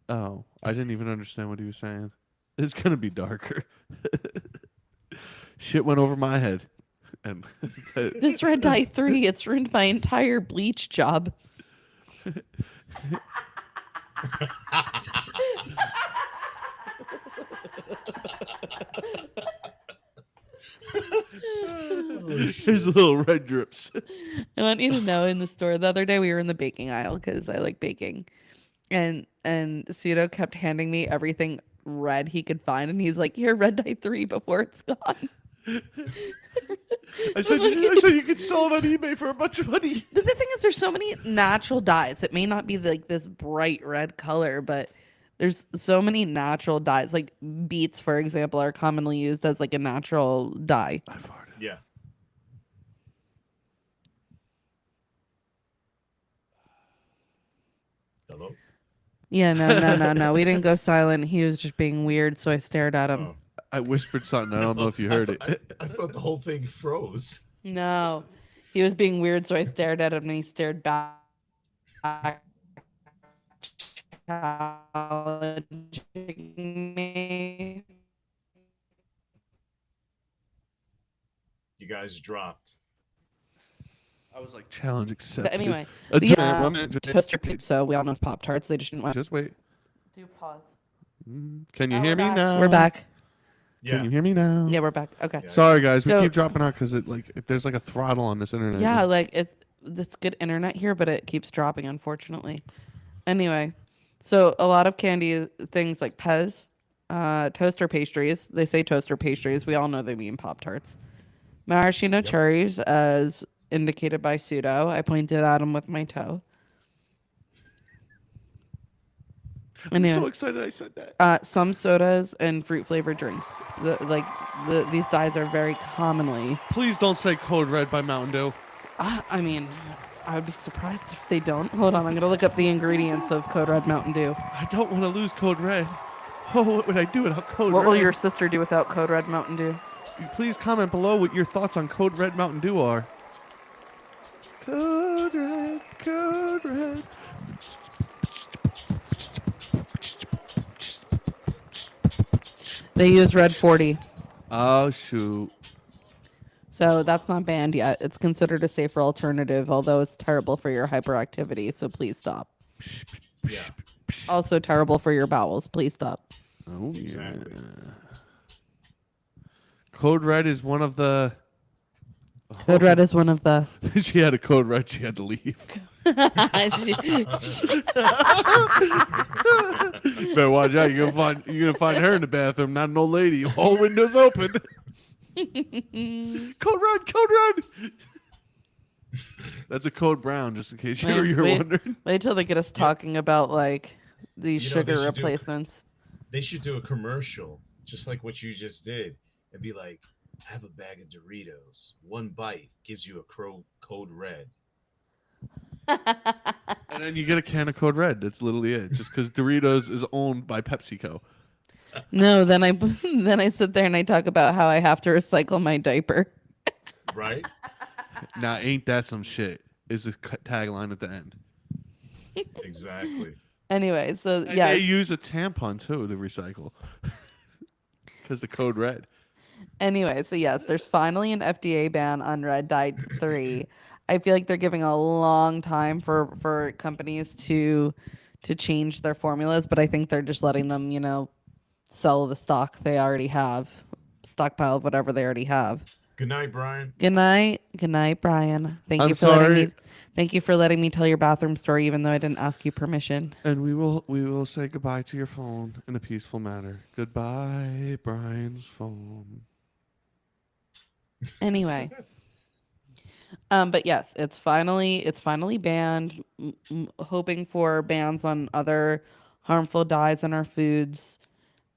Oh, I didn't even understand what he was saying. It's gonna be darker. Shit went over my head. And This Red Dye 3, it's ruined my entire bleach job. There's little red drips. I want you to know, in the store the other day we were in the baking aisle because I like baking, and Pseudo kept handing me everything red he could find, and he's like, "Here, Red Dye 3 before it's gone." I said you could sell it on eBay for a bunch of money. But the thing is, there's so many natural dyes. It may not be like this bright red color, but there's so many natural dyes. Like beets, for example, are commonly used as like a natural dye. I farted. Yeah. Hello? Yeah, no. We didn't go silent. He was just being weird, so I stared at him. Oh. I whispered something. I don't know if you heard it. I thought the whole thing froze. No, he was being weird, so I stared at him, and he stared back. Challenging me. You guys dropped. I was like, challenge accepted. But anyway, toaster pizza. So we all know it's Pop Tarts. They just didn't want. Just wait. Do pause. Can you hear me now? We're back. Yeah. Can you hear me now? Yeah, we're back. Okay. Yeah. Sorry, guys. We So- keep dropping out because there's like a throttle on this internet. Yeah, like it's good internet here, but it keeps dropping, unfortunately. Anyway, so a lot of candy things like Pez, toaster pastries. They say toaster pastries. We all know they mean Pop Tarts. Maraschino cherries, as indicated by Pseudo. I pointed at him with my toe. I'm Anyway. so excited I said that. Some sodas and fruit flavored drinks. These dyes are very commonly. Please don't say Code Red by Mountain Dew. I mean, I would be surprised if they don't. Hold on, I'm gonna look up the ingredients of Code Red Mountain Dew. I don't want to lose Code Red. Oh, what would I do without Code Red? What will your sister do without Code Red Mountain Dew? Please comment below what your thoughts on Code Red Mountain Dew are. Code Red, Code Red. They use Red 40, Oh, shoot. so that's not banned yet. It's considered a safer alternative, although it's terrible for your hyperactivity. So please stop. Yeah. Also terrible for your bowels. Please stop. Oh, Exactly. yeah. Code Red is one of the... Code Red is one of the. She had a Code Red. She had to leave. Better watch out. You're gonna find her in the bathroom, not an old lady. All windows open. Code Red, Code Red. That's a Code Brown, just in case you're wondering. Wait till they get us talking about like these You know, they sugar should do- replacements. They should do a commercial, just like what you just did, and be like, have a bag of Doritos. One bite gives you a Code Red. And then you get a can of Code Red. That's literally it. Just because Doritos is owned by PepsiCo. No, then I sit there and I talk about how I have to recycle my diaper. Right? Now, ain't that some shit? Is the tagline at the end. Exactly. Anyway, so And yeah. they use a tampon too to recycle. Because the Code Red. Anyway, so yes, there's finally an FDA ban on Red Dye 3. I feel like they're giving a long time for companies to change their formulas, but I think they're just letting them, sell the stock they already have, stockpile of whatever they already have. Good night, Brian. Good night, Brian. Thank you for letting me tell your bathroom story, even though I didn't ask you permission. And we will say goodbye to your phone in a peaceful manner. Goodbye, Brian's phone. Anyway. But yes, it's finally banned. Hoping for bans on other harmful dyes in our foods,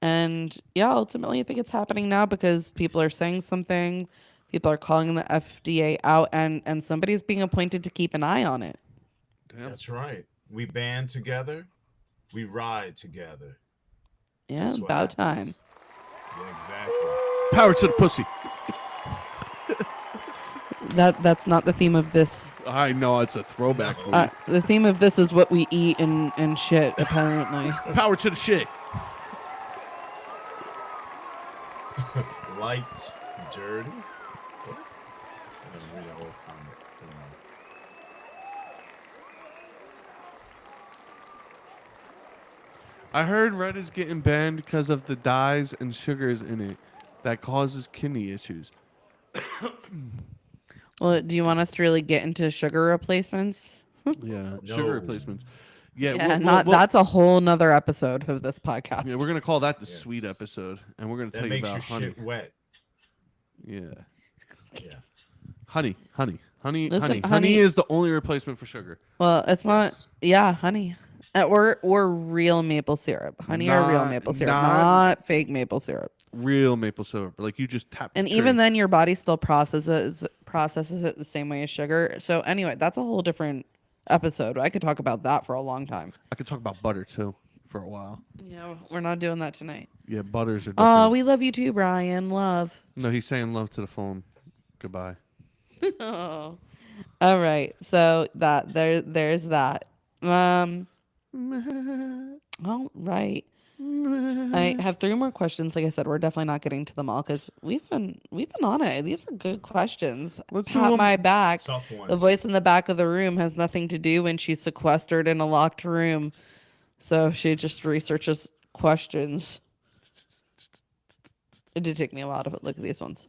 and yeah, ultimately I think it's happening now because people are saying something, people are calling the FDA out, and somebody's being appointed to keep an eye on it. Damn. That's right. We band together. We ride together. Yeah, That's what about time. happens. Yeah, exactly. Power to the pussy. That's not the theme of this. I know it's a throwback for you. The theme of this is what we eat and shit, apparently. Power to the shit. Light, dirty. What? I didn't read the whole comment. Hold on. I heard red is getting banned because of the dyes and sugars in it that causes kidney issues. Well, do you want us to really get into sugar replacements? Yeah, No. sugar replacements. Yeah, That's a whole nother episode of this podcast. Yeah, we're gonna call that the Yes. sweet episode, and we're gonna That tell you makes about your honey. shit wet. Yeah, Yeah. honey. Listen, Honey honey- is the only replacement for sugar. Well, it's not. Yes. Yeah, honey. Or real maple syrup. Honey or real Not- maple syrup, not- not fake maple syrup. Real maple syrup, like you just tap. the And tree. even then, your body still processes it the same way as sugar. So anyway, that's a whole different episode. I could talk about that for a long time. I could talk about butter too for a while. Yeah, we're not doing that tonight. Yeah, butters are. Oh, different. we love you too, Brian. Love. No, he's saying love to the phone. Goodbye. Oh. All right. So there's that. All right. I have 3 more questions. Like I said, we're definitely not getting to them all because we've been on it. These were good questions. Let's do Pat them. my back. Tough one. The voice in the back of the room has nothing to do when she's sequestered in a locked room. So she just researches questions. It did take me a while to look at these ones.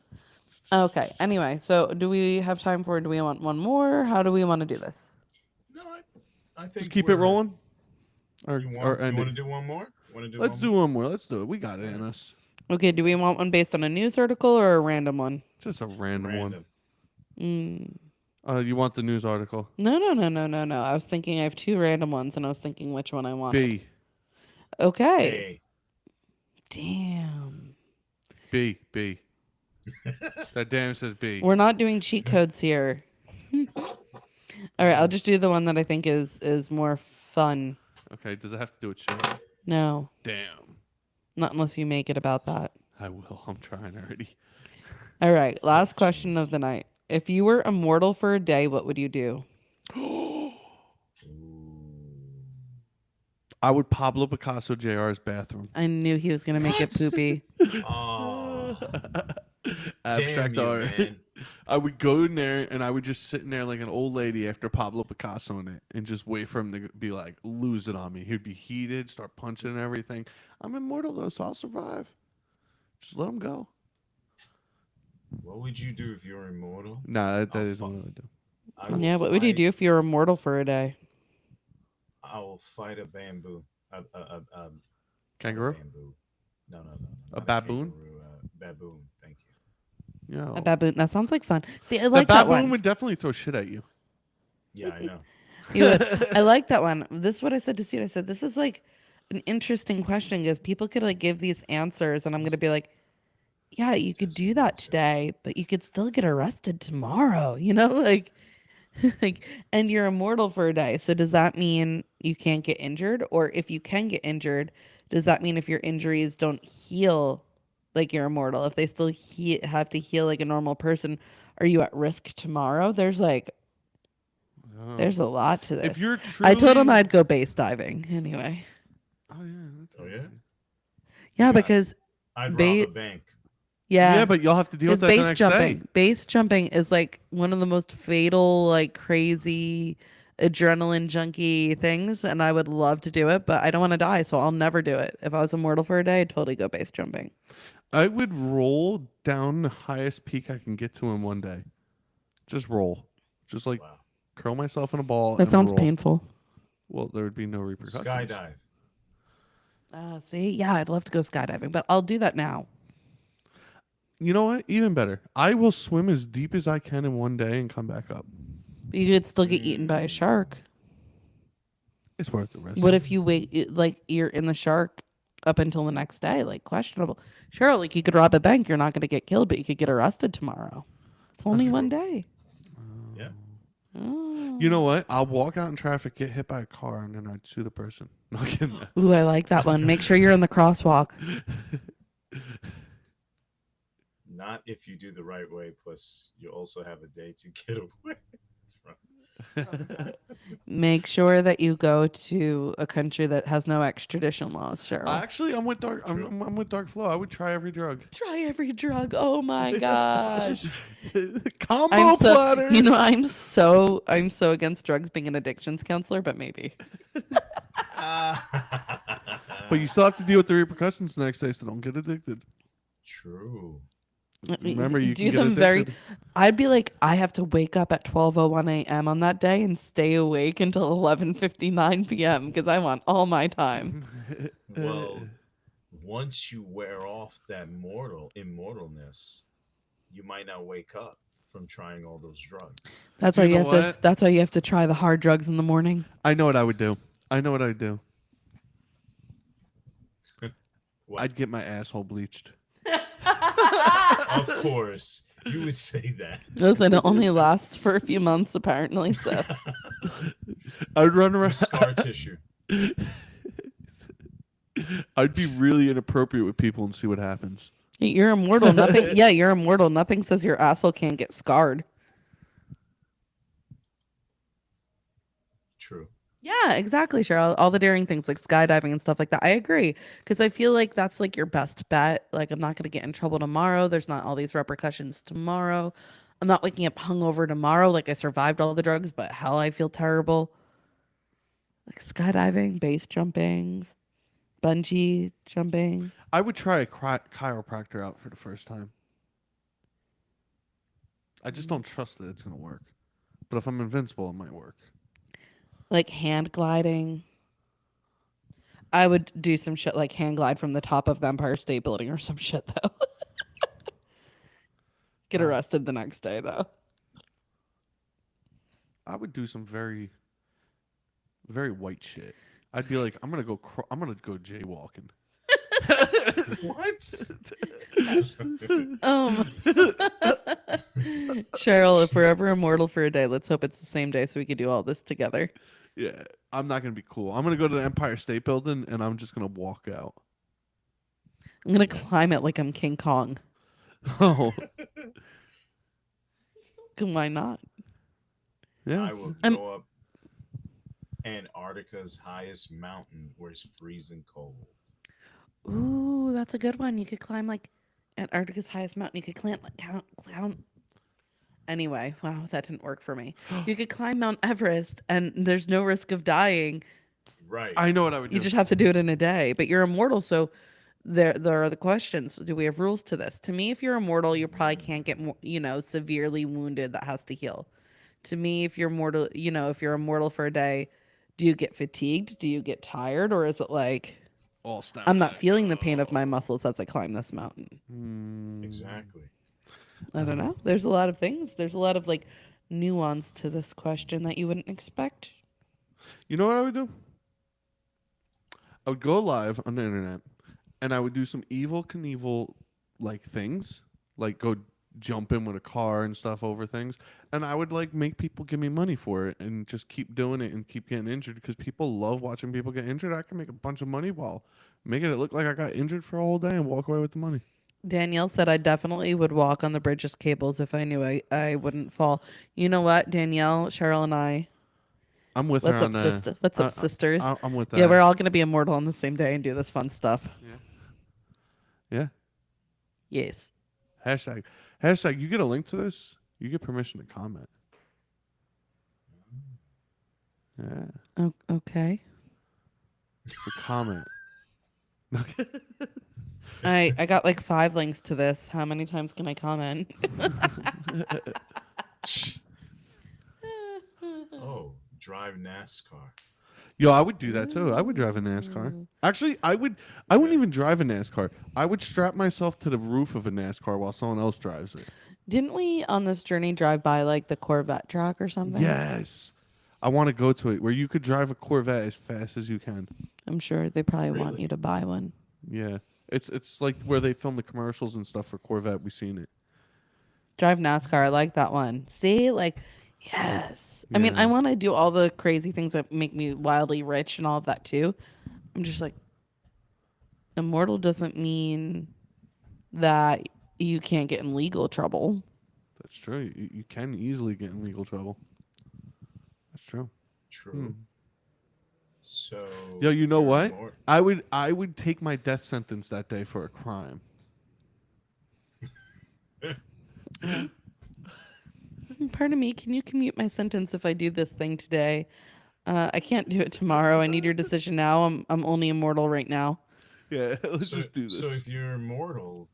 Okay. Anyway, so do we have time for? Do we want one more? How do we want to do this? No, I think Just keep it we're- rolling. Or You or want end to it. do one more? Let's do one more. Let's do it. We got it in us. Okay. Do we want one based on a news article or a random one? Just a random one. Random. You want the news article? No. I was thinking I have 2 random ones, and I was thinking which one I want. B. Okay. Hey. Damn. B. That damn says B. We're not doing cheat codes here. All right. I'll just do the one that I think is more fun. Okay, does it have to do with shit? No, Damn. not unless you make it about that. I will. I'm trying already. All right. Last question of the night. If you were immortal for a day, what would you do? I would Pablo Picasso JR's bathroom. I knew he was gonna make it What? poopy. Oh, Abstract damn you, art. man. I would go in there and I would just sit in there like an old lady after Pablo Picasso in it and just wait for him to be like, lose it on me. He'd be heated, start punching and everything. I'm immortal though, so I'll survive. Just let him go. What would you do if you were immortal? Nah, that Oh, isn't fuck. what I would do. I will Yeah. What would you fight- do if you were immortal for a day? I will fight a bamboo. Kangaroo? Bamboo. No. A not baboon? kangaroo, baboon. Thank you. Yeah. A baboon. That sounds like fun. See, I The like that baboon one. would definitely throw shit at you. Yeah, I know. You would. I like that one. This is what I said to Stu. I said, this is like an interesting question because people could like give these answers and I'm going to be like, yeah, you could do that today, but you could still get arrested tomorrow, like, and you're immortal for a day. So does that mean you can't get injured? Or if you can get injured, does that mean if your injuries don't heal like you're immortal, if they still have to heal like a normal person, are you at risk tomorrow? There's like, Oh. there's a lot to this. If you're truly... I told him I'd go base diving anyway. Oh, yeah. Oh, yeah? Yeah, Yeah. because I'd Ba- rob a bank. Yeah, but you'll have to deal with because that the base next jumping, day. base jumping is like one of the most fatal, like crazy adrenaline junkie things, and I would love to do it, but I don't want to die, so I'll never do it. If I was immortal for a day, I'd totally go base jumping. I would roll down the highest peak I can get to in one day. Just roll. Just like Wow. curl myself in a ball. That and sounds roll. painful. Well, there would be no repercussions. Skydive. See, yeah, I'd love to go skydiving, but I'll do that now. You know what? Even better. I will swim as deep as I can in one day and come back up. You could still get eaten by a shark. It's worth the risk. What if you wait, like you're in the shark up until the next day? Like questionable. Sure, like you could rob a bank, you're not going to get killed, but you could get arrested tomorrow. It's only That's one true. day. Yeah. Oh. You know what? I'll walk out in traffic, get hit by a car, and then I'd sue the person. Not kidding. Ooh, I like that one. Make sure you're in the crosswalk. Not if you do the right way. Plus, you also have a day to get away from. Make sure that you go to a country that has no extradition laws, Cheryl. Actually, I'm with Dark. True. I'm with Dark Flow. I would try every drug. Try every drug. Oh my gosh. Combo platter. I'm so against drugs being an addictions counselor, but maybe. But you still have to deal with the repercussions the next day, so don't get addicted. True. Remember, you do can get them very. addicted. I'd be like, I have to wake up at 12:01 a.m. on that day and stay awake until 11:59 p.m. because I want all my time. Well, once you wear off that immortalness, you might not wake up from trying all those drugs. That's You why you know have to. what? That's why you have to try the hard drugs in the morning. I know what I would do. What? I'd get my asshole bleached. Of course, you would say that. Listen, it only lasts for a few months apparently. So I'd run around. Scar tissue. I'd be really inappropriate with people and see what happens. you're immortal. Nothing. Yeah, you're immortal. Nothing says your asshole can't get scarred. True. Yeah, exactly, Cheryl. All the daring things like skydiving and stuff like that. I agree. Because I feel like that's like your best bet. Like, I'm not going to get in trouble tomorrow. There's not all these repercussions tomorrow. I'm not waking up hungover tomorrow. Like, I survived all the drugs, but hell, I feel terrible. Like skydiving, base jumping, bungee jumping. I would try a chiropractor out for the first time. I just don't trust that it's going to work. But if I'm invincible, it might work. Like hand gliding. I would do some shit like hand glide from the top of the Empire State Building or some shit, though. Get arrested the next day, though. I would do some very, very white shit. I'd be like, I'm gonna go jaywalking. What? Cheryl, if we're ever immortal for a day, let's hope it's the same day so we could do all this together. Yeah, I'm not gonna be cool. I'm gonna go to the Empire State Building and I'm just gonna walk out. I'm gonna climb it like I'm King Kong. Oh, Why not? yeah. I will go up Antarctica's highest mountain where it's freezing cold. Ooh, that's a good one. You could climb like Antarctica's highest mountain. You could count. Anyway, wow, that didn't work for me. You could climb Mount Everest, and there's no risk of dying. Right. I know what I would do. You just have to do it in a day. But you're immortal, so there are the questions. Do we have rules to this? To me, if you're immortal, you probably can't get severely wounded that has to heal. To me, if you're mortal, if you're immortal for a day, do you get fatigued? Do you get tired, or is it like All snap I'm not back. feeling the pain of my muscles as I climb this mountain? Exactly. I don't know. There's a lot of things. There's a lot of like nuance to this question that you wouldn't expect. You know what I would do? I would go live on the internet, and I would do some evil Knievel like things, like go jump in with a car and stuff over things, and I would like make people give me money for it and just keep doing it and keep getting injured because people love watching people get injured. I can make a bunch of money while making it look like I got injured for a whole day and walk away with the money. Danielle said I definitely would walk on the bridge's cables if I knew I wouldn't fall. You know what, Danielle, Cheryl, and I'm with let's her up, on sister, let's up sisters. I'm with that. Yeah, we're all gonna be immortal on the same day and do this fun stuff. Yeah. Yes. Hashtag. You get a link to this. You get permission to comment. Yeah. Okay. For comment. I got like 5 links to this. How many times can I comment? Oh, drive NASCAR. Yo, I would do that too. I would drive a NASCAR. Actually, I wouldn't even drive a NASCAR. I would strap myself to the roof of a NASCAR while someone else drives it. Didn't we on this journey drive by like the Corvette track or something? Yes. I want to go to it where you could drive a Corvette as fast as you can. I'm sure they probably want Really? you to buy one. Yeah. It's like where they film the commercials and stuff for Corvette. We've seen it. Drive NASCAR. I like that one. See, like, yes. I mean, Yeah. I want to do all the crazy things that make me wildly rich and all of that too. I'm just like, immortal doesn't mean that you can't get in legal trouble. That's true. You can easily get in legal trouble. That's true. True. So Yo, you know you're what? more- I would take my death sentence that day for a crime. Pardon me, can you commute my sentence if I do this thing today? I can't do it tomorrow. I need your decision now. I'm only immortal right now. Yeah, let's so, just do this. So if you're immortal,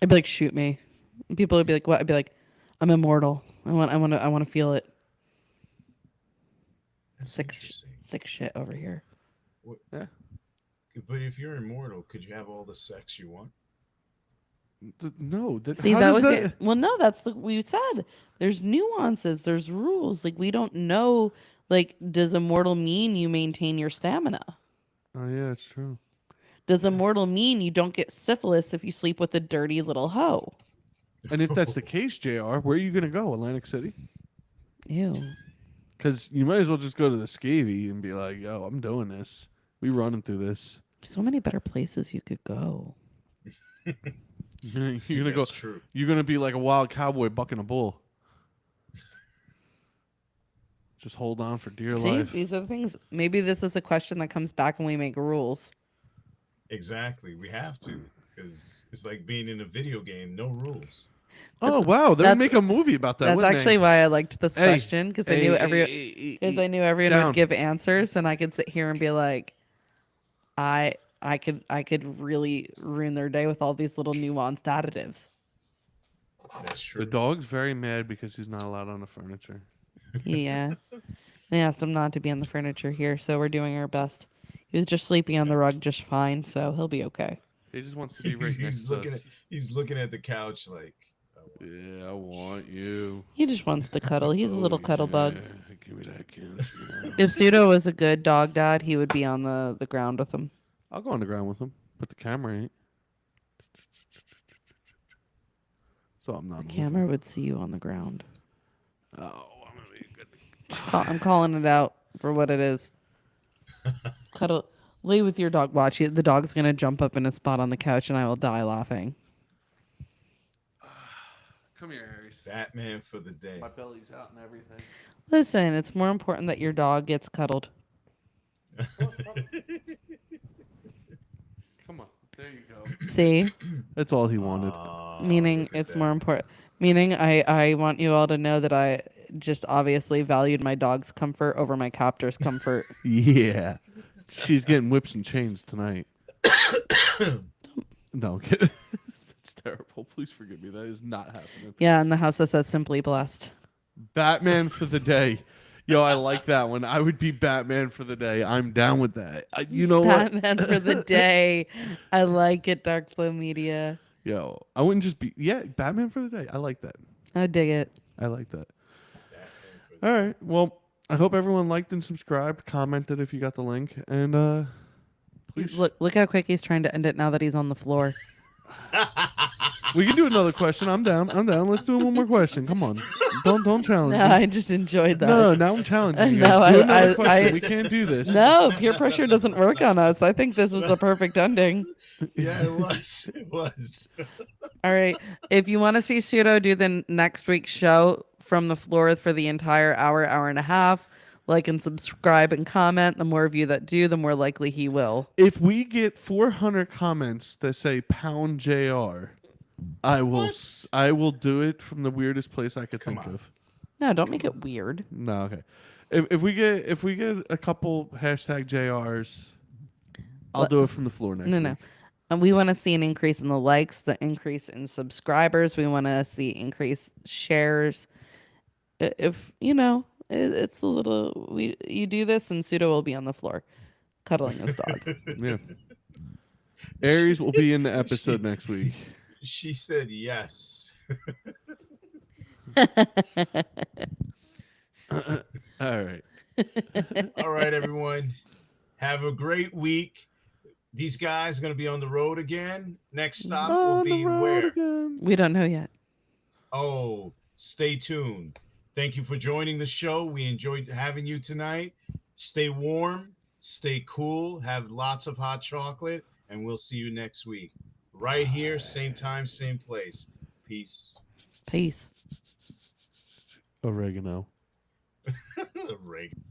I'd be like, shoot me. And people would be like, what? I'd be like, I'm immortal. I want to feel it. that's Sick interesting. shit over here. Yeah. But if you're immortal, could you have all the sex you want? No, See, how that does would get, well, no, that's the we said. There's nuances. There's rules. Like we don't know. Like, does immortal mean you maintain your stamina? Oh yeah, it's true. Does immortal mean you don't get syphilis if you sleep with a dirty little hoe? And if that's the case, JR, where are you gonna go? Atlantic City? Ew. Because you might as well just go to the Scavy and be like, "Yo, I'm doing this. We running through this." So many better places you could go. You're gonna go. That's true. You're gonna be like a wild cowboy bucking a bull. Just hold on for dear See, life. these are the things. Maybe this is a question that comes back when we make rules. Exactly. We have to, because it's like being in a video game, no rules. Oh wow, they would that's- make a movie about that. That's wouldn't actually they? why I liked this Hey, question because I knew everyone down. would give answers, and I could sit here and be like, I could really ruin their day with all these little nuanced additives. That's true. The dog's very mad because he's not allowed on the furniture. Yeah, they asked him not to be on the furniture here, so we're doing our best. He was just sleeping on the rug just fine, so he'll be okay. He just wants to be right next to us. He's looking at the couch like, Yeah, I want you. He just wants to cuddle. He's a little cuddle bug. Give me that kiss. If Pseudo was a good dog dad, he would be on the ground with him. I'll go on the ground with him, but the camera ain't. So I'm not. The camera would see you on the ground. Oh, I'm gonna be good. I'm calling it out for what it is. Cuddle, lay with your dog. Watch it. The dog's gonna jump up in a spot on the couch, and I will die laughing. Come here, Harris. Batman for the day. My belly's out and everything. Listen, it's more important that your dog gets cuddled. Come on, there you go. See, That's all he wanted. meaning look at it's that. more important. Meaning, I want you all to know that I just obviously valued my dog's comfort over my captor's comfort. Yeah, she's getting whips and chains tonight. No, that's terrible. Please forgive me. That is not happening. Yeah, in the house that says "Simply Blessed." Batman for the day. Yo, I like that one. I would be Batman for the day. I'm down with that. You know what? Batman for the day. I like it, Dark Flow Media. Yo, I wouldn't just be Batman for the day. I like that. I dig it. I like that. Batman for the All right. Well, I hope everyone liked and subscribed, commented if you got the link, and please Look how quick he's trying to end it now that he's on the floor. we can do another question. I'm down. Let's do one more question. Come on. Don't challenge No, me. I just enjoyed that. No, now I'm challenging you. No, Guys. Do another I- question. We can't do this. No, peer pressure doesn't work on us. I think this was a perfect ending. Yeah, it was. It was. All right. If you want to see Pseudo do the next week's show from the floor for the entire hour and a half, like and subscribe and comment. The more of you that do, the more likely he will. If we get 400 comments that say pound JR, I will do it from the weirdest place I could Come think on. of. No, don't make it weird. No, okay. If we get a couple hashtag JRs, I'll do it from the floor next No. week. And we want to see an increase in the likes, the increase in subscribers. We want to see increased shares. If you know, it's a little. You do this, and Pseudo will be on the floor, cuddling his dog. Yeah. Aries will be in the episode next week. She said yes. All right. All right, everyone. Have a great week. These guys are going to be on the road again. Next stop will On the be road where? again. We don't know yet. Oh, stay tuned. Thank you for joining the show. We enjoyed having you tonight. Stay warm, stay cool, have lots of hot chocolate, and we'll see you next week. right here, same time, same place. Peace. Peace. Oregano. Reagan.